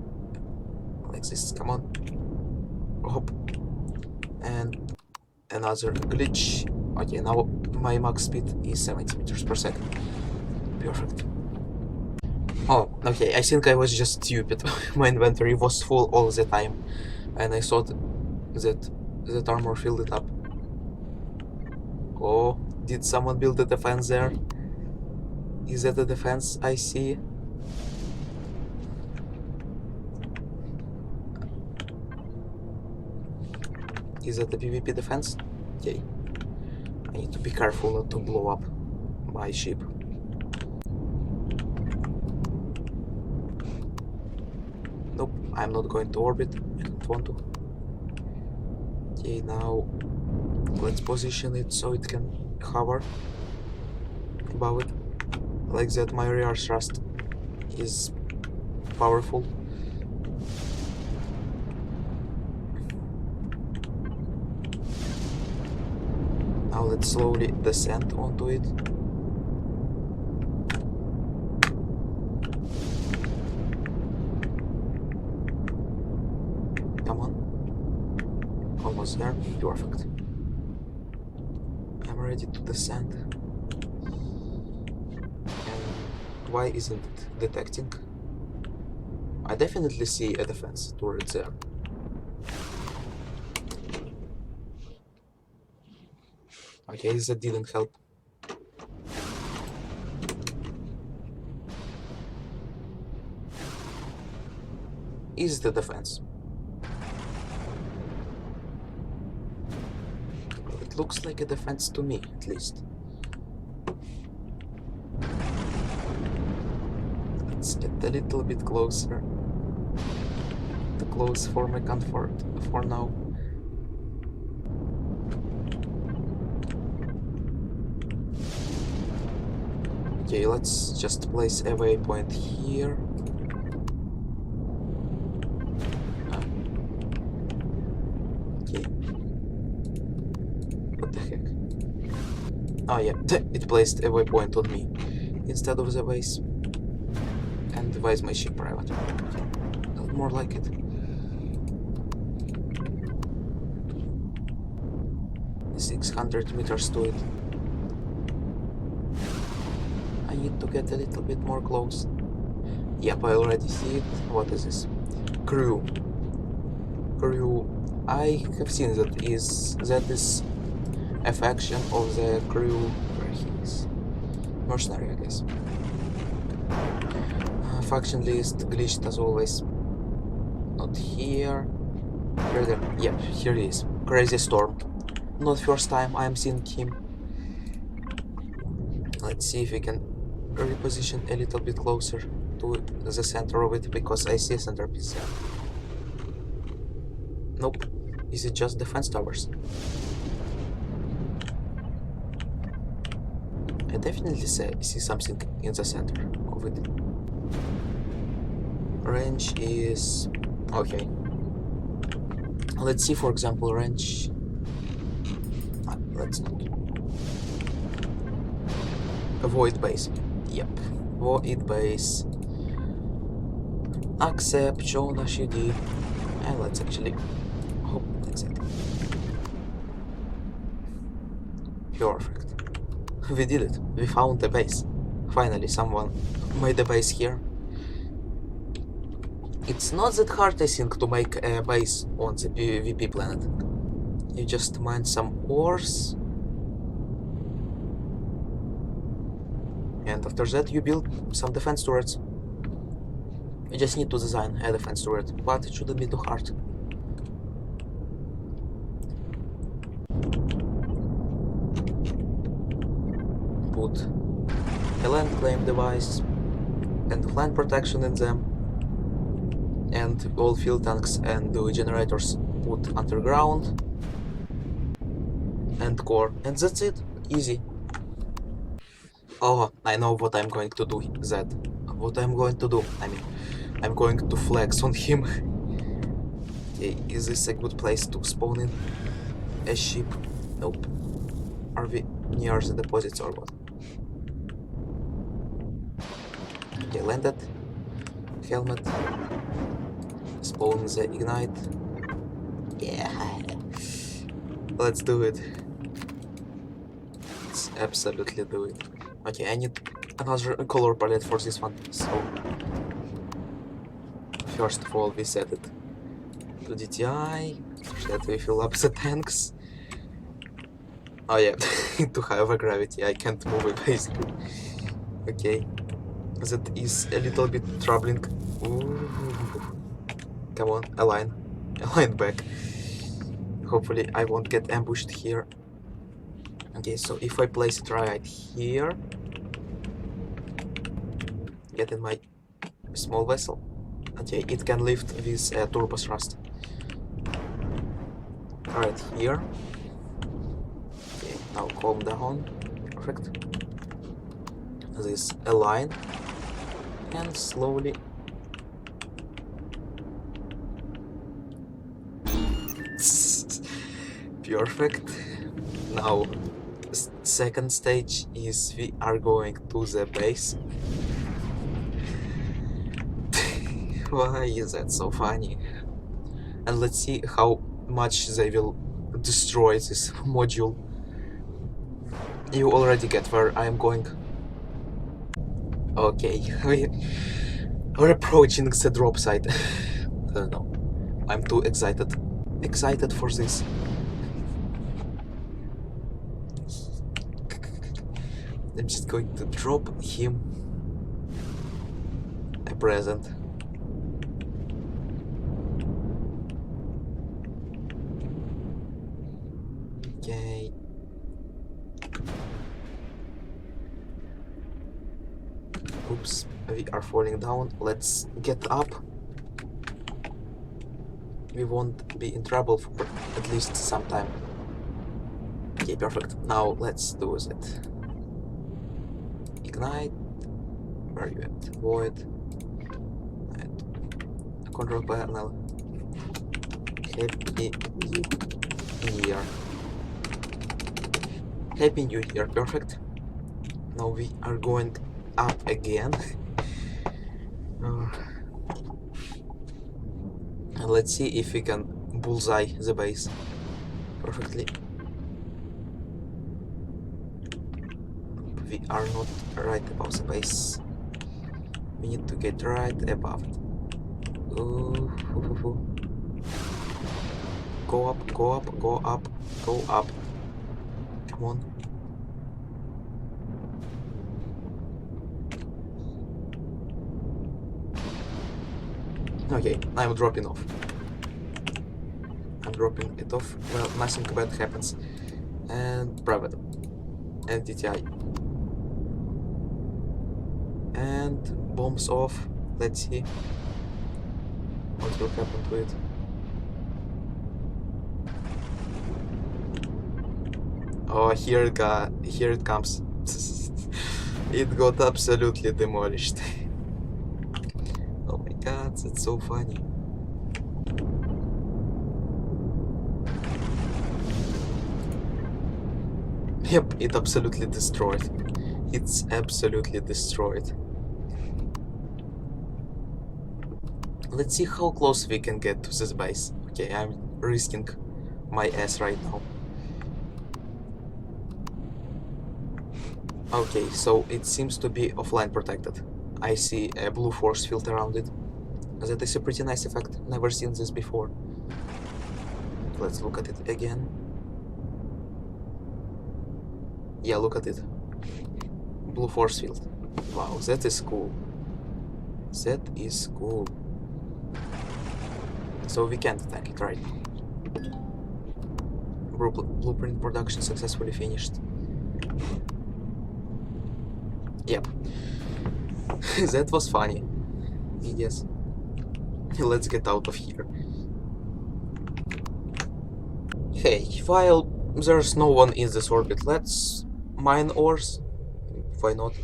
Like this, come on. Hop. And another glitch. Okay, now my max speed is 70 meters per second. Perfect. Oh, okay, I think I was just stupid. My inventory was full all the time. And I thought that armor filled it up. Oh, did someone build a defense there? Is that a defense I see? Is that a PvP defense? Okay. I need to be careful not to blow up my ship. Nope, I'm not going to orbit. I don't want to. Okay, now let's position it so it can hover above it. Like that, my rear thrust is powerful. Now let's slowly descend onto it. Come on. Almost there. Perfect. I'm ready to descend. And why isn't it detecting? I definitely see a defense turret there. Okay, that didn't help. Is the defense? It looks like a defense to me, at least. Let's get a little bit closer. Too close for my comfort for now. Okay, let's just place a waypoint here. Okay. What the heck? Oh yeah, it placed a waypoint on me instead of the base. And why is my ship private? Not more like it. 600 meters to it. I need to get a little bit more close. Yep, I already see it. What is this? crew. I have seen that is a faction of the crew where he is. Mercenary, I guess. Faction list glitched as always. Not here. Here there. Yeah, here he is. Crazy Storm. Not first time I am seeing him. Let's see if we can reposition a little bit closer to the center of it, because I see a centerpiece there. Nope. Is it just defense towers? I definitely see something in the center of it. Range is... okay. Let's see, for example, range... let's not. Avoid base. Yep. Void base. Accept, Jonah Shidi. And let's actually hope that's it. Perfect. We did it. We found a base. Finally, someone made a base here. It's not that hard, I think, to make a base on the PvP planet. You just mine some ores. And after that you build some defense turrets. You just need to design a defense turret, but it shouldn't be too hard. Put a land claim device and land protection in them, and all fuel tanks and the generators put underground, and core, and that's it. Easy. Oh, I know what I'm going to do. What I'm going to do. I mean, I'm going to flex on him. Okay, is this a good place to spawn in a ship? Nope. Are we near the deposits or what? Okay, landed. Helmet. Spawn the ignite. Yeah. Let's do it. Let's absolutely do it. Okay, I need another color palette for this one. So first of all, we set it to DTI, that we fill up the tanks. Oh yeah, to higher gravity, I can't move it basically. Okay, that is a little bit troubling. Ooh. Come on, align back. Hopefully I won't get ambushed here. Okay, so if I place it right here, get in my small vessel. Okay, it can lift with turbo thrust. Right here. Okay, now calm down. Perfect. This align and slowly. Perfect. Now, second stage is we are going to the base. Why is that so funny? And let's see how much they will destroy this module. You already get where I am going. Okay, we're approaching the drop site. I don't know. I'm too excited. Excited for this. I'm just going to drop him a present. Okay. Oops, we are falling down. Let's get up. We won't be in trouble for at least some time. Okay, perfect. Now let's do it. Ignite. Where are you at? Void. And control panel. Happy New Year. Happy New Year. Perfect. Now we are going up again. And let's see if we can bullseye the base perfectly. We are not right above the base. We need to get right above it. Ooh, ooh, ooh, ooh. Go up, go up, go up, go up. Come on. Okay, I'm dropping off. I'm dropping it off. Well, nothing bad happens. And private. And DTI. And bombs off. Let's see what will happen to it. Oh, here it comes. It got absolutely demolished. Oh my god, that's so funny. Yep, it absolutely destroyed. It's absolutely destroyed. Let's see how close we can get to this base. Okay, I'm risking my ass right now. Okay, so it seems to be offline protected. I see a blue force field around it. That is a pretty nice effect. Never seen this before. Let's look at it again. Yeah, look at it. Blue force field. Wow, that is cool. That is cool. So we can't attack it right now. Blueprint production successfully finished. Yep. That was funny. Yes. Let's get out of here. Hey, while there's no one in this orbit, let's mine ores. Why not?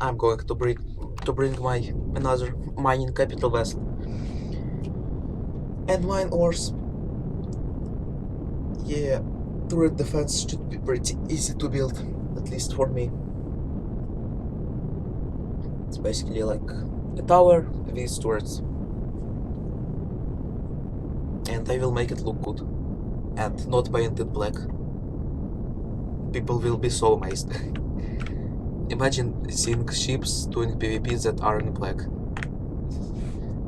I'm going to bring my another mining capital vessel and mine ores. Yeah, turret defense should be pretty easy to build, at least for me. It's basically like a tower with turrets, and I will make it look good and not painted black. People will be so amazed. Imagine seeing ships doing PvPs that are in black.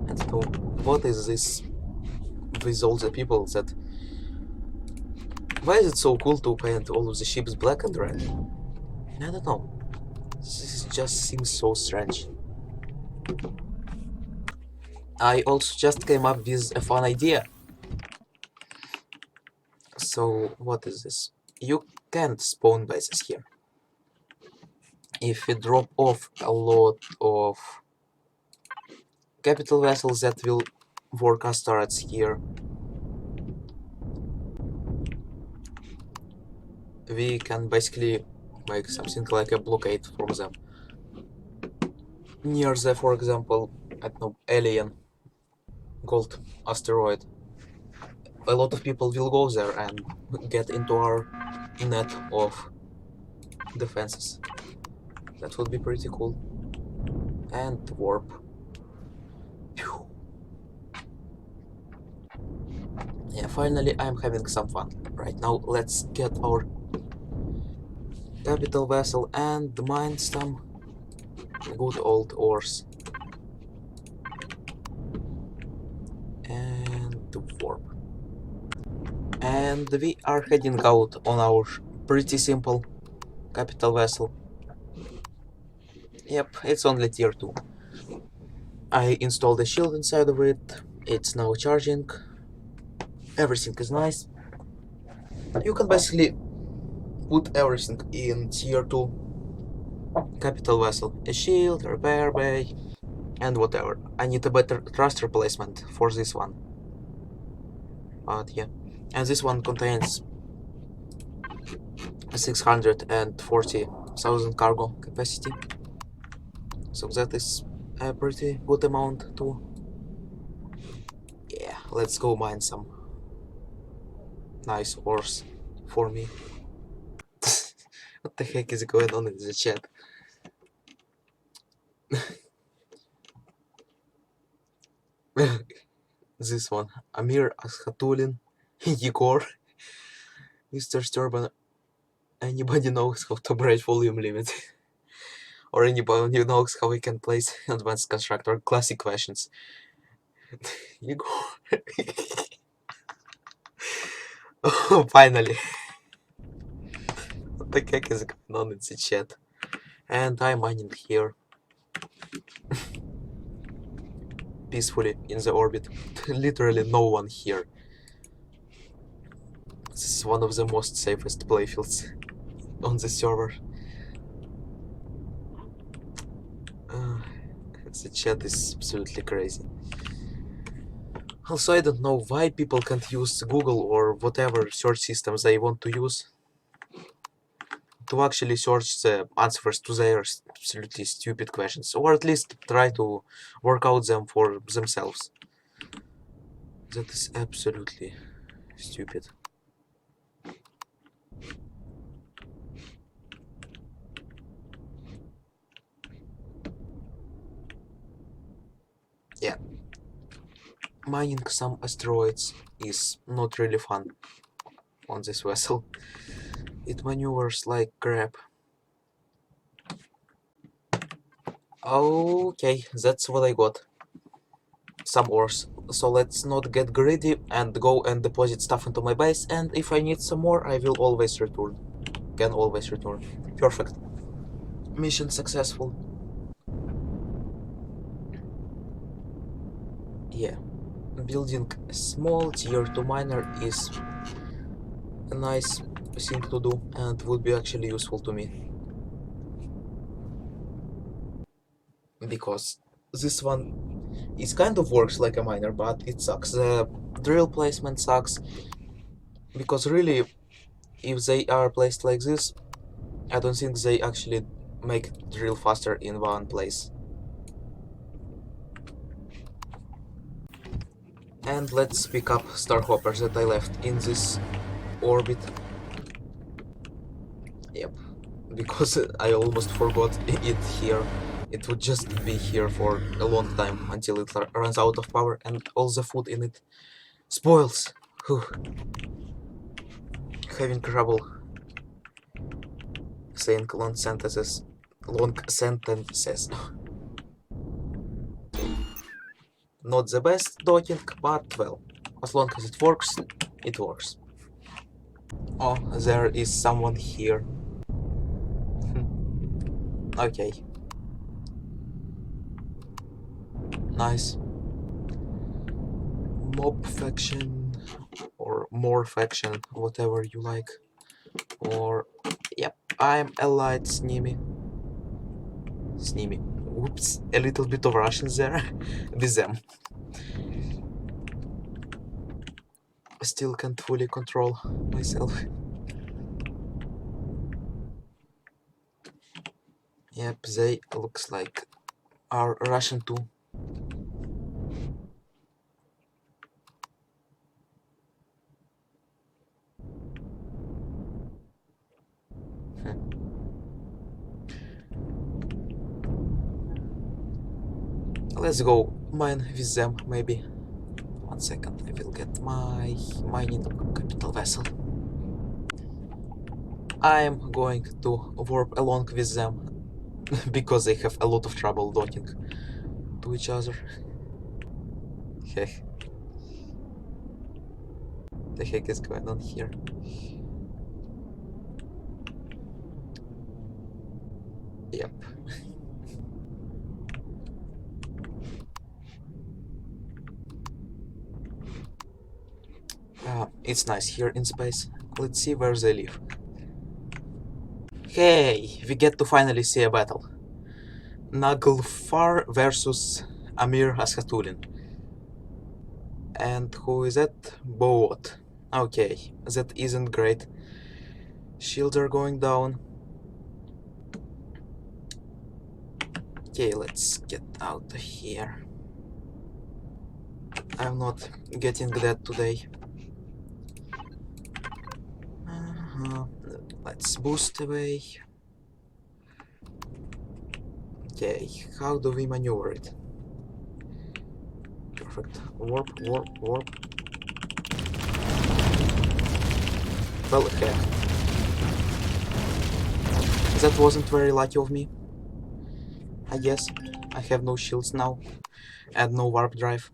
And so, what is this with all the people that... Why is it so cool to paint all of the ships black and red? I don't know. This just seems so strange. I also just came up with a fun idea. So, what is this? You can't spawn bases here. If we drop off a lot of capital vessels that will work as turrets here, we can basically make something like a blockade from them. Near the, for example, I don't know, Eleon gold asteroid. A lot of people will go there and get into our net of defenses. That would be pretty cool. And warp. Phew. Yeah, finally I'm having some fun. Right now, let's get our capital vessel and mine some good old ores. And warp. And we are heading out on our pretty simple capital vessel. Yep, it's only tier 2. I installed a shield inside of it. It's now charging. Everything is nice. You can basically put everything in tier 2 capital vessel. A shield, repair bay, and whatever. I need a better thrust replacement for this one. But yeah. And this one contains 640,000 cargo capacity. So that is a pretty good amount too. Yeah, let's go mine some nice ores for me. What the heck is going on in the chat? This one. Amir Askhatulin, Yegor, Mr. Sturban. Anybody knows how to break volume limit? Or anybody knows how we can place advanced constructor? Classic questions. You go. Oh, finally. What the heck is going on in the chat? And I'm mining here, peacefully in the orbit. Literally no one here. This is one of the most safest playfields on the server. Uh, the chat is absolutely crazy. Also, I don't know why people can't use Google or whatever search systems they want to use to actually search the answers to their absolutely stupid questions, or at least try to work out them for themselves. That is absolutely stupid. Yeah. Mining some asteroids is not really fun on this vessel. It maneuvers like crap. Okay, that's what I got. Some ores. So let's not get greedy and go and deposit stuff into my base, and if I need some more, I will always return. Can always return. Perfect. Mission successful. Yeah. Building a small tier 2 miner is a nice thing to do and would be actually useful to me. Because this one it kind of works like a miner, but it sucks. The drill placement sucks, because really, if they are placed like this, I don't think they actually make drill faster in one place. And let's pick up Starhoppers that I left in this orbit. Yep, because I almost forgot it here. It would just be here for a long time until it runs out of power and all the food in it spoils. Whew. Having trouble saying long sentences. Long sentences. Not the best docking, but well, as long as it works, it works. Oh, there is someone here. Okay. Nice. Mob faction, or more faction, whatever you like. Or, yep, I'm Allied Snimi. Snimi. Whoops, a little bit of Russian there. With them. Still can't fully control myself. Yep, they looks like are Russian too. Let's go mine with them, maybe. 1 second, I will get my mining capital vessel. I'm going to warp along with them because they have a lot of trouble docking to each other. Heck. The heck is going on here? Yep. It's nice here in space. Let's see where they live. Hey, we get to finally see a battle. Naglfar versus Amir Ashatulin. And who is that? Boat. Okay, that isn't great. Shields are going down. Okay, let's get out of here. I'm not getting that today. Let's boost away. Okay, how do we maneuver it? Perfect. Warp, warp, warp. Well, heck. That wasn't very lucky of me. I guess. I have no shields now. And no warp drive.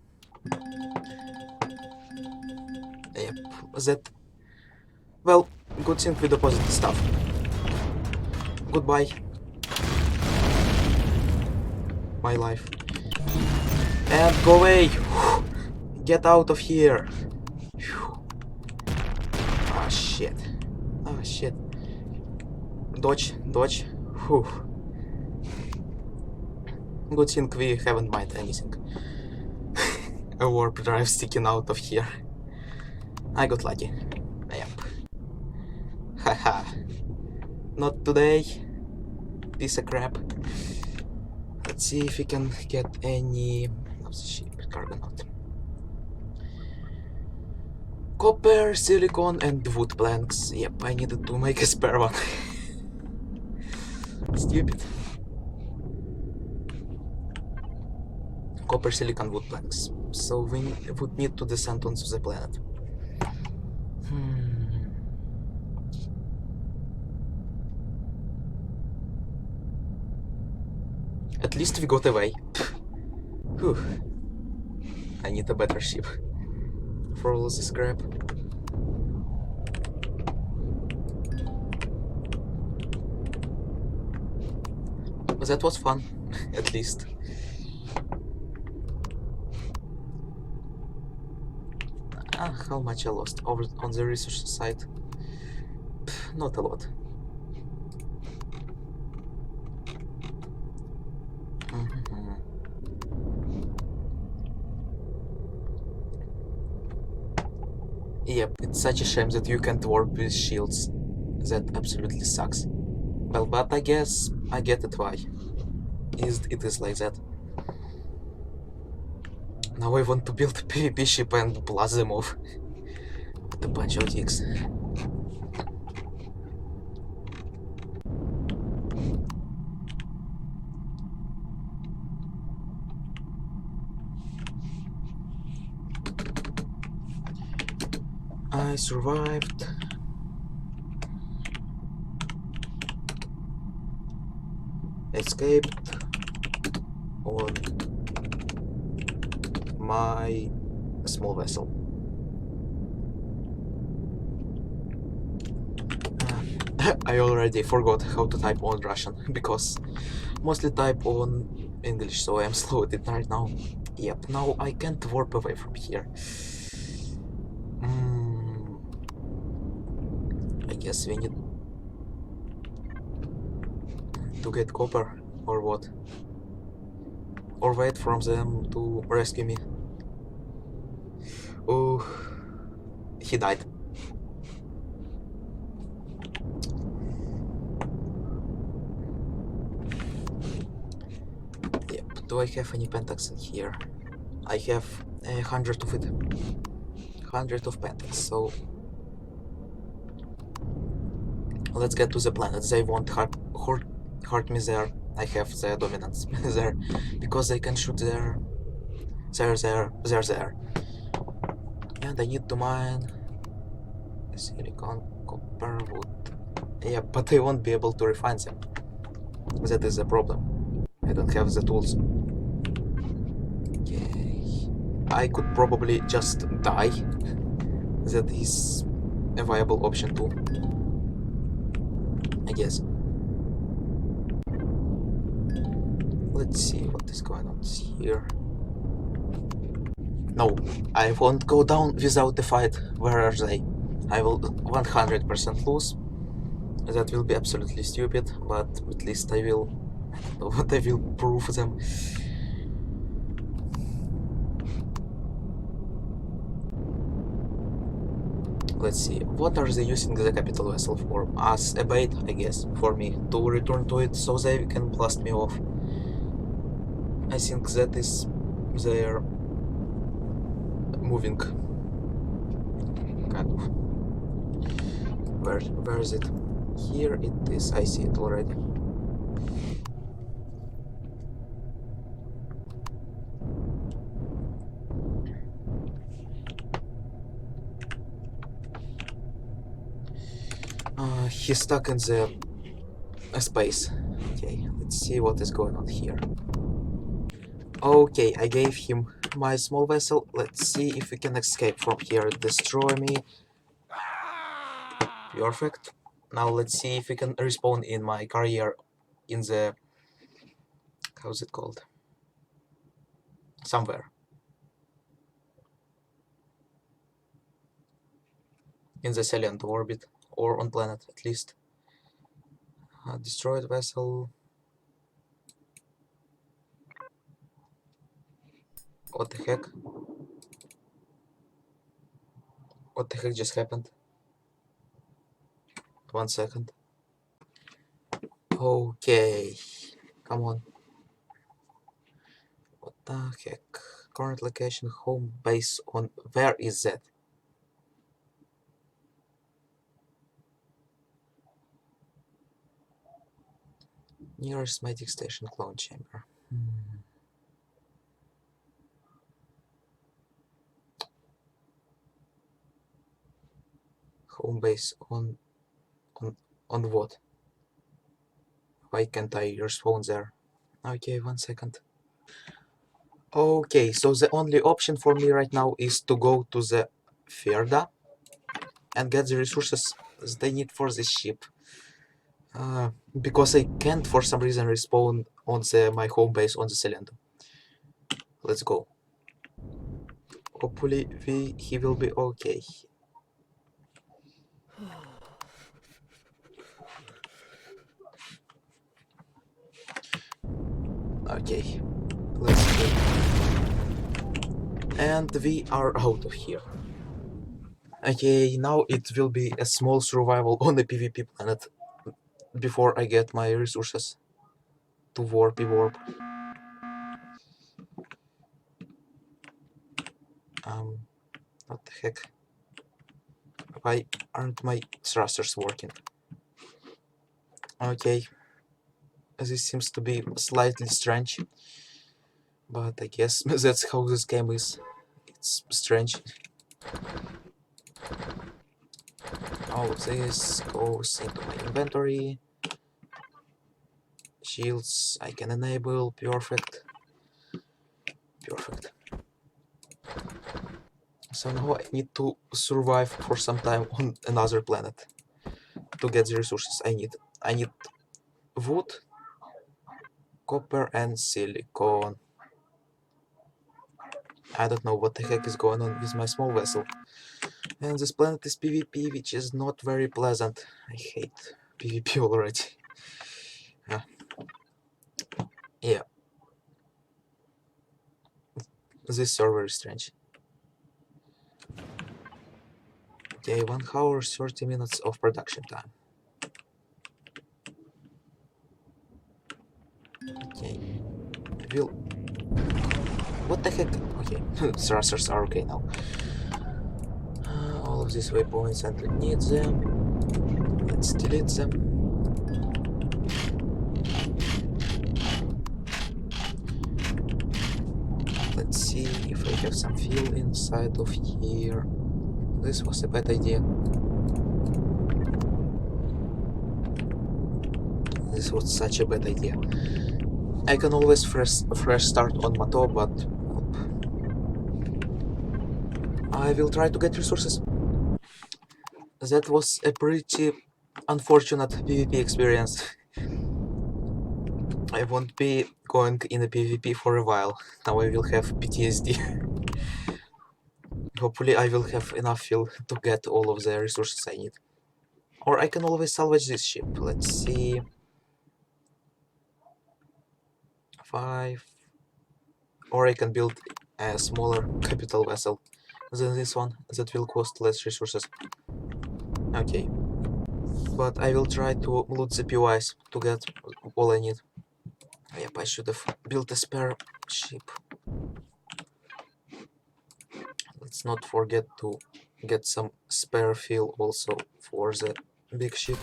Yep, that... Well, good thing with the positive stuff. Goodbye. My life. And go away! Get out of here! Ah, shit. Ah, shit. Dodge, dodge. Whew. Good thing we haven't mined anything. A warp drive sticking out of here. I got lucky. Yep. Haha. Not today. Piece of crap. Let's see if we can get any of the ship cargo note. Copper, silicon, and wood planks. Yep, I needed to make a spare one. Stupid. Copper, silicon, wood planks. So we would need to descend onto the planet. At least we got away. Whew. I need a better ship for all this crap. But that was fun, at least. How much I lost over on the research side? Not a lot. Yep, it's such a shame that you can't warp with shields. That absolutely sucks. Well, but I guess I get it why. It is like that. Now I want to build a PvP ship and blast them off. What a bunch of dicks. I survived. Escaped on my small vessel. I already forgot how to type on Russian because mostly type on English, so I'm slow at it right now. Yep, now I can't warp away from here. I guess we need to get copper, or what? Or wait for them to rescue me. Oh, he died. Yep, do I have any pentax in here? I have 100 of it. 100 of pentax, so let's get to the planet. They won't hurt me there. I have the dominance there because they can shoot there. There. And I need to mine silicon, copper, wood. Yeah, but I won't be able to refine them. That is the problem. I don't have the tools. Okay. I could probably just die. That is a viable option too, I guess. Let's see what is going on here. No, I won't go down without a fight. Where are they? I will 100% lose. That will be absolutely stupid, but at least I will... what I will prove them. Let's see, what are they using the capital vessel for? As a bait, I guess, for me to return to it so they can blast me off. I think that is their moving kind of. Where is it? Here it is. I see it already. He's stuck in the space. Okay, let's see what is going on here. Okay, I gave him my small vessel. Let's see if we can escape from here. Destroy me. Perfect. Now let's see if we can respawn in my carrier in the... how's it called? Somewhere. In the Eleon orbit. Or on planet, at least. Destroyed vessel. What the heck? What the heck just happened? 1 second. Okay. Come on. What the heck? Current location, home base on... where is that? Nearest medic station, clone chamber. Home base on what? Why can't I respawn there? Okay, 1 second. Okay, so the only option for me right now is to go to the Ferda and get the resources they need for the ship. Because I can't for some reason respawn on my home base on the cylinder. Let's go. Hopefully he will be okay. Okay, let's go. And we are out of here. Okay, now it will be a small survival on the PvP planet before I get my resources to warp. What the heck? Why aren't my thrusters working? Okay, this seems to be slightly strange, but I guess that's how this game is. It's strange. All of this goes into my inventory. Shields I can enable. Perfect. So now I need to survive for some time on another planet to get the resources I need. I need wood, copper and silicon. I don't know what the heck is going on with my small vessel. And this planet is PvP, which is not very pleasant. I hate PvP already. Yeah. This server is strange. Okay, 1 hour, 30 minutes of production time. Okay. What the heck? Okay, thrusters are okay now. All of these waypoints, and we need them. Let's delete them. Let's see if I have some fuel inside of here. This was a bad idea. This was such a bad idea. I can always fresh start on Mato, but I will try to get resources. That was a pretty unfortunate PvP experience. I won't be going in the PvP for a while. Now I will have PTSD. Hopefully I will have enough fuel to get all of the resources I need. Or I can always salvage this ship. Let's see. 5. Or I can build a smaller capital vessel than this one that will cost less resources. Okay. But I will try to loot the POIs to get all I need. Yep, I should have built a spare ship. Let's not forget to get some spare fuel also for the big ship.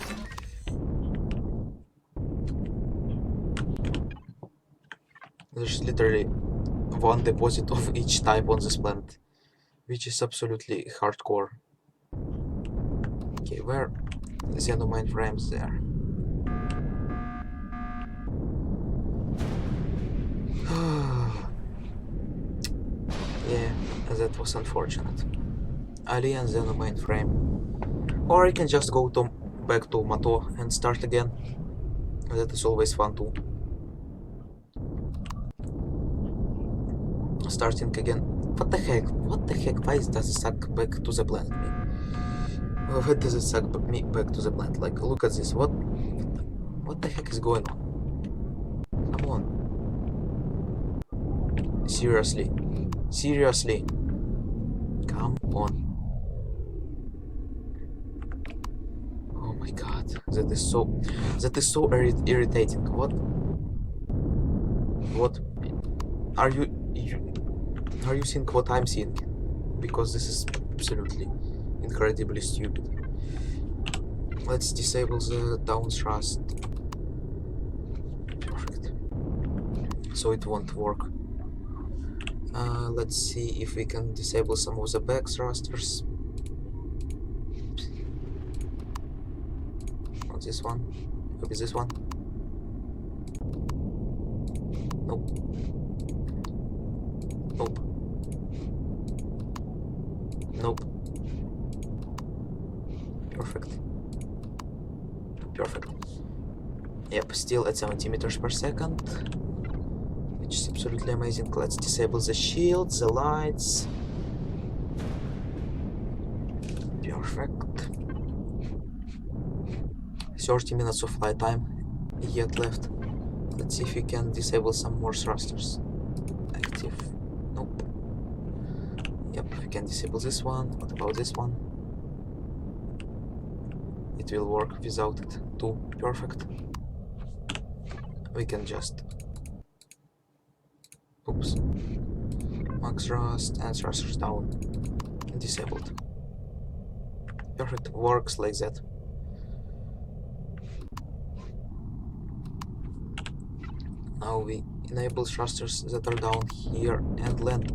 There's literally 1 deposit of each type on this planet, which is absolutely hardcore. Okay, where is the Xenomine frames there? That was unfortunate. Aliens in the mainframe. Or I can just go back to Mato and start again. That is always fun too. Starting again. What the heck? What the heck? Why does it suck back to the planet me? Why does it suck me back to the planet? Like, look at this. What the heck is going on? Come on. Seriously. Seriously. Come on. Oh my god. That is so irritating. What are you seeing what I'm seeing? Because this is absolutely incredibly stupid. Let's disable the down thrust. Perfect. So it won't work. Let's see if we can disable some of the back thrusters. Not this one. Maybe this one. Nope. Nope. Nope. Perfect. Perfect. Yep, still at 70 meters per second. Which is absolutely amazing. Let's disable the shields, the lights. Perfect. 30 minutes of flight time yet left. Let's see if we can disable some more thrusters. Active. Nope. Yep, we can disable this one. What about this one? It will work without it too. Perfect. We can just... Oops. Max thrust and thrusters down. Disabled. Perfect. Works like that. Now we enable thrusters that are down here and land.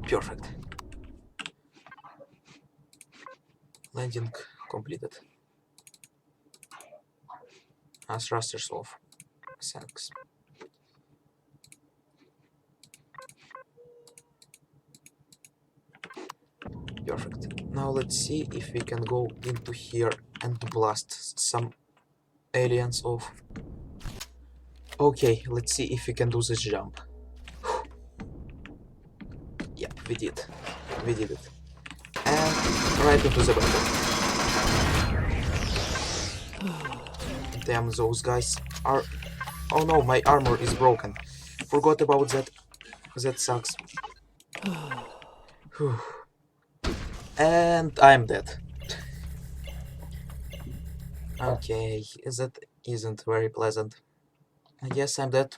Perfect. Landing completed. Thrusters off. Thanks. Perfect. Now let's see if we can go into here and blast some aliens off. Okay, let's see if we can do this jump. Yep, we did. We did it. And right into the battle. Damn, those guys are... Oh no, my armor is broken. Forgot about that. That sucks. And I'm dead. Okay, that isn't very pleasant. Yes, I'm dead.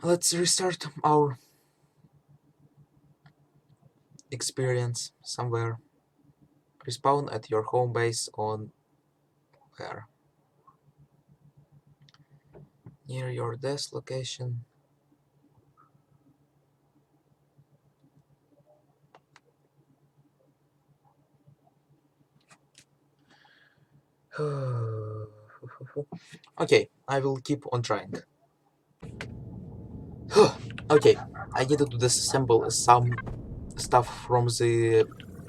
Let's restart our experience somewhere. Respawn at your home base on where? Near your desk location. Okay, I will keep on trying. Okay, I needed to disassemble some stuff from the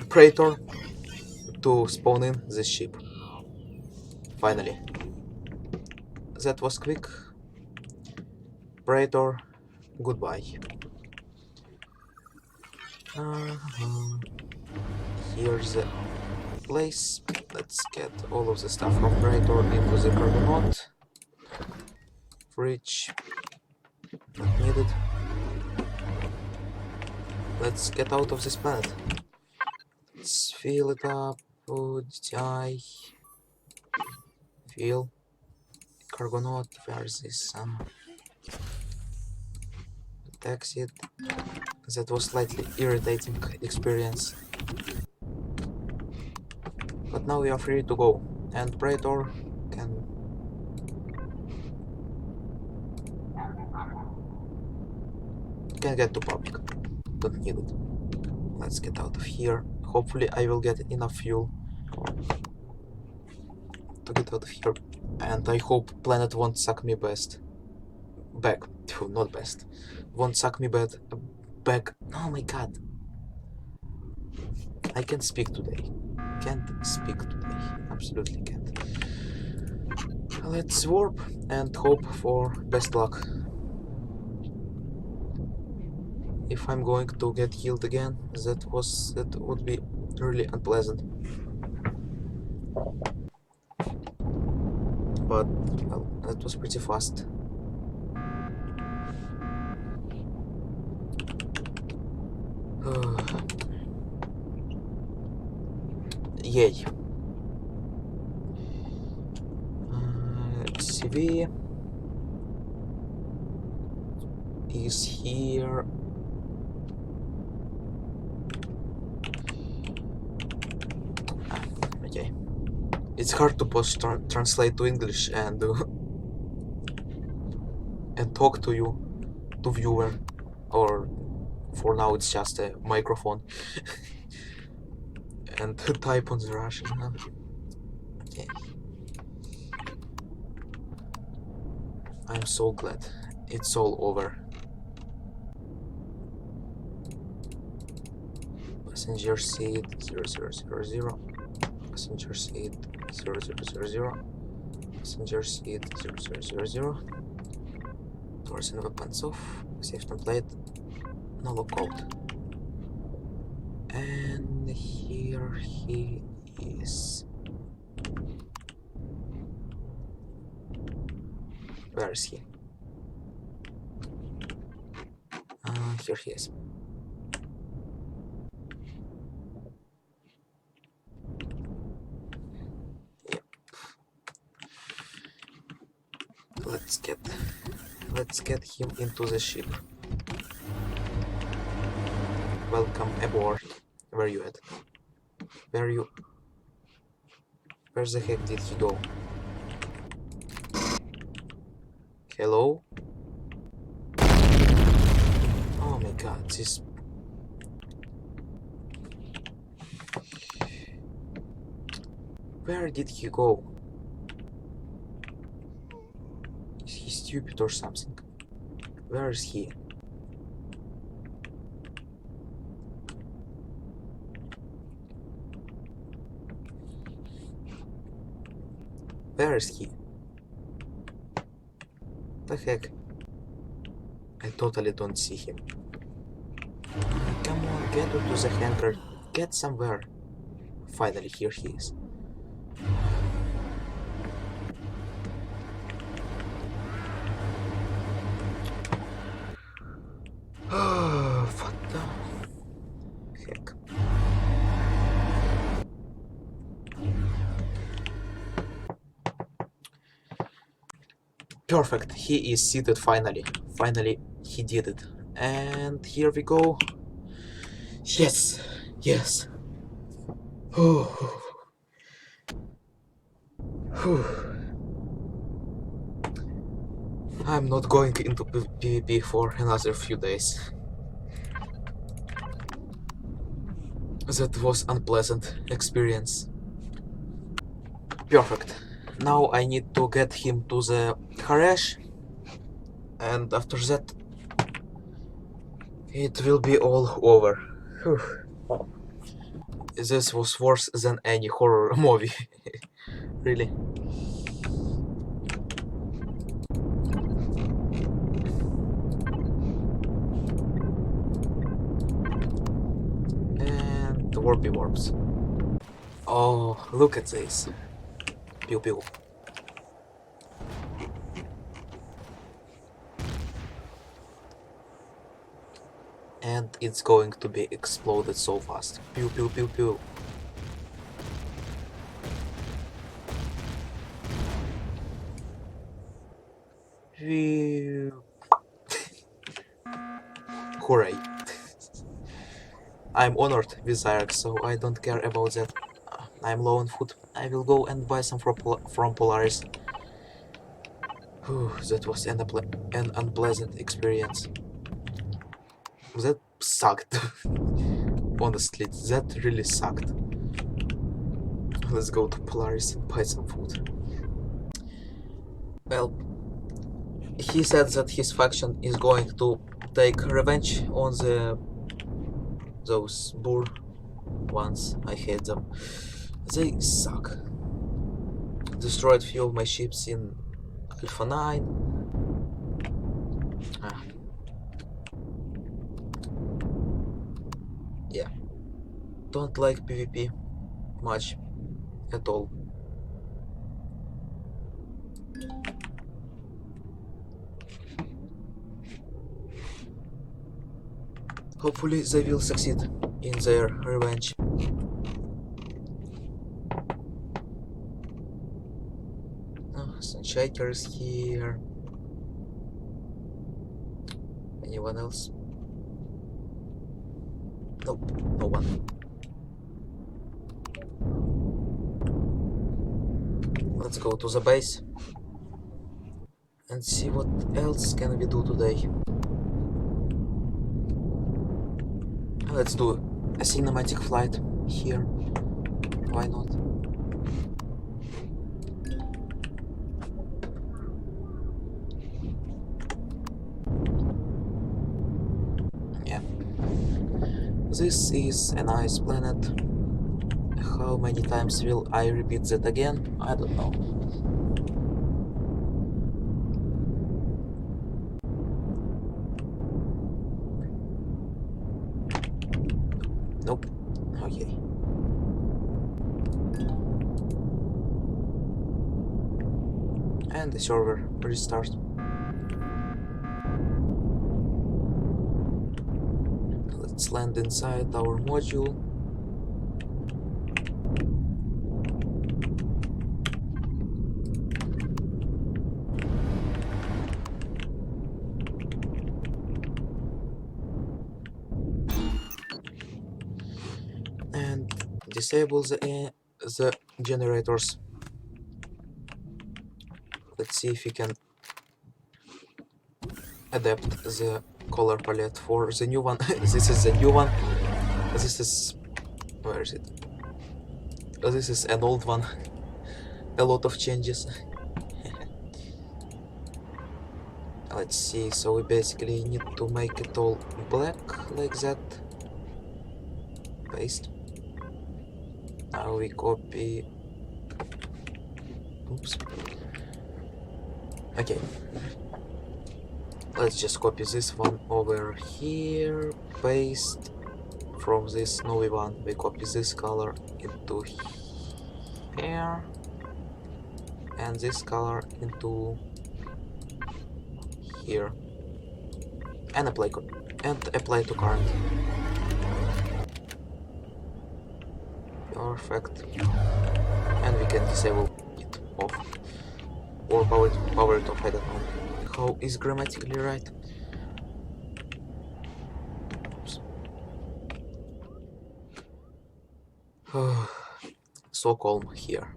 Praetor to spawn in this ship. Finally. That was quick. Praetor, goodbye. Here's the place. Let's get all of the stuff from Praetor into the Cargonaut. Fridge. Not needed. Let's get out of this planet. Let's fill it up. DTI. Fill. Cargonaut. Where is this? Exit. That was slightly irritating experience. But now we are free to go. And Praetor can... get to public. Don't need it. Let's get out of here. Hopefully I will get enough fuel to get out of here. And I hope planet won't suck me back. Not best. Won't suck me back back. Oh my god. I can't speak today. Can't speak today. Absolutely can't. Let's warp and hope for best luck. If I'm going to get healed again, that would be really unpleasant. But well, that was pretty fast. Yay. CV is here. Okay. It's hard to translate to English and and talk to you, to viewer, or for now it's just a microphone and type on the Russian. Okay. I'm so glad it's all over. Passenger seat 0000. Passenger seat 0000. Passenger seat 0000. Doors and weapons off. Save template. No lockout. And here he is. Where is he? Here he is. Yep. Let's get him into the ship. Welcome aboard. Where you at? Where the heck did he go? Hello? Oh my god, this... Where did he go? Is he stupid or something? Where is he? Where is he? The heck? I totally don't see him. Come on, get into the hangar. Get somewhere. Finally, here he is. What the heck? Perfect, he is seated finally. Finally, he did it. And here we go. Yes, yes. I'm not going into PvP for another few days. That was unpleasant experience. Perfect. Now I need to get him to the garage, and after that it will be all over. Whew. This was worse than any horror movie. Really. And the warpy warps. Oh, look at this. Pew pew. And it's going to be exploded so fast. Pew pew pew pew. Pew. Hooray. I'm honored with Zyrex, so I don't care about that. I'm low on food. I will go and buy some from Polaris. Whew, that was an unpleasant experience. That sucked. Honestly, that really sucked. Let's go to Polaris and buy some food. Well, he said that his faction is going to take revenge on those boor ones. I hate them. They suck. Destroyed few of my ships in Alpha 9. Ah, yeah. Don't like PvP much at all. Hopefully they will succeed in their revenge. Oh, Sunshaker is here. Anyone else? Nope, no one. Let's go to the base and see what else can we do today. Let's do a cinematic flight here. Why not? Yeah. This is a nice planet. How many times will I repeat that again? I don't know. Nope. Okay. And the server restart. Let's land inside our module. And disable the generators. Let's see if we can adapt the color palette for the new one. This is the new one. This is... where is it? This is an old one. A lot of changes. Let's see, so we basically need to make it all black like that. Paste. Now we copy. Oops. Okay. Let's just copy this one over here. Paste. From this snowy one, we copy this color into here. And this color into here. And apply to current. Perfect. And we can disable it off. Or power it off, I don't know. How is grammatically right? Oops. So calm here.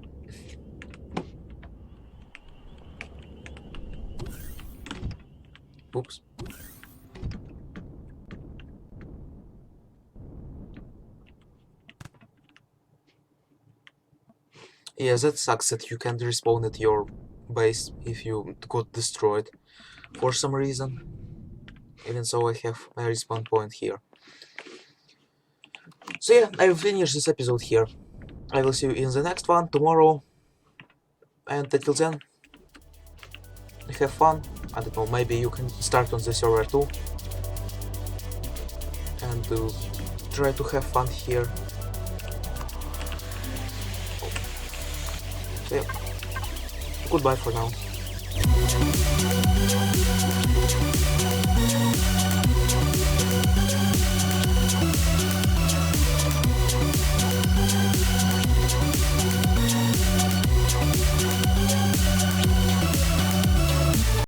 Oops. Yeah, that sucks that you can't respawn at your base if you got destroyed for some reason. Even so, I have a respawn point here. So yeah, I will finish this episode here. I will see you in the next one tomorrow. And until then, have fun. I don't know, maybe you can start on the server too. And try to have fun here. So yeah, goodbye for now.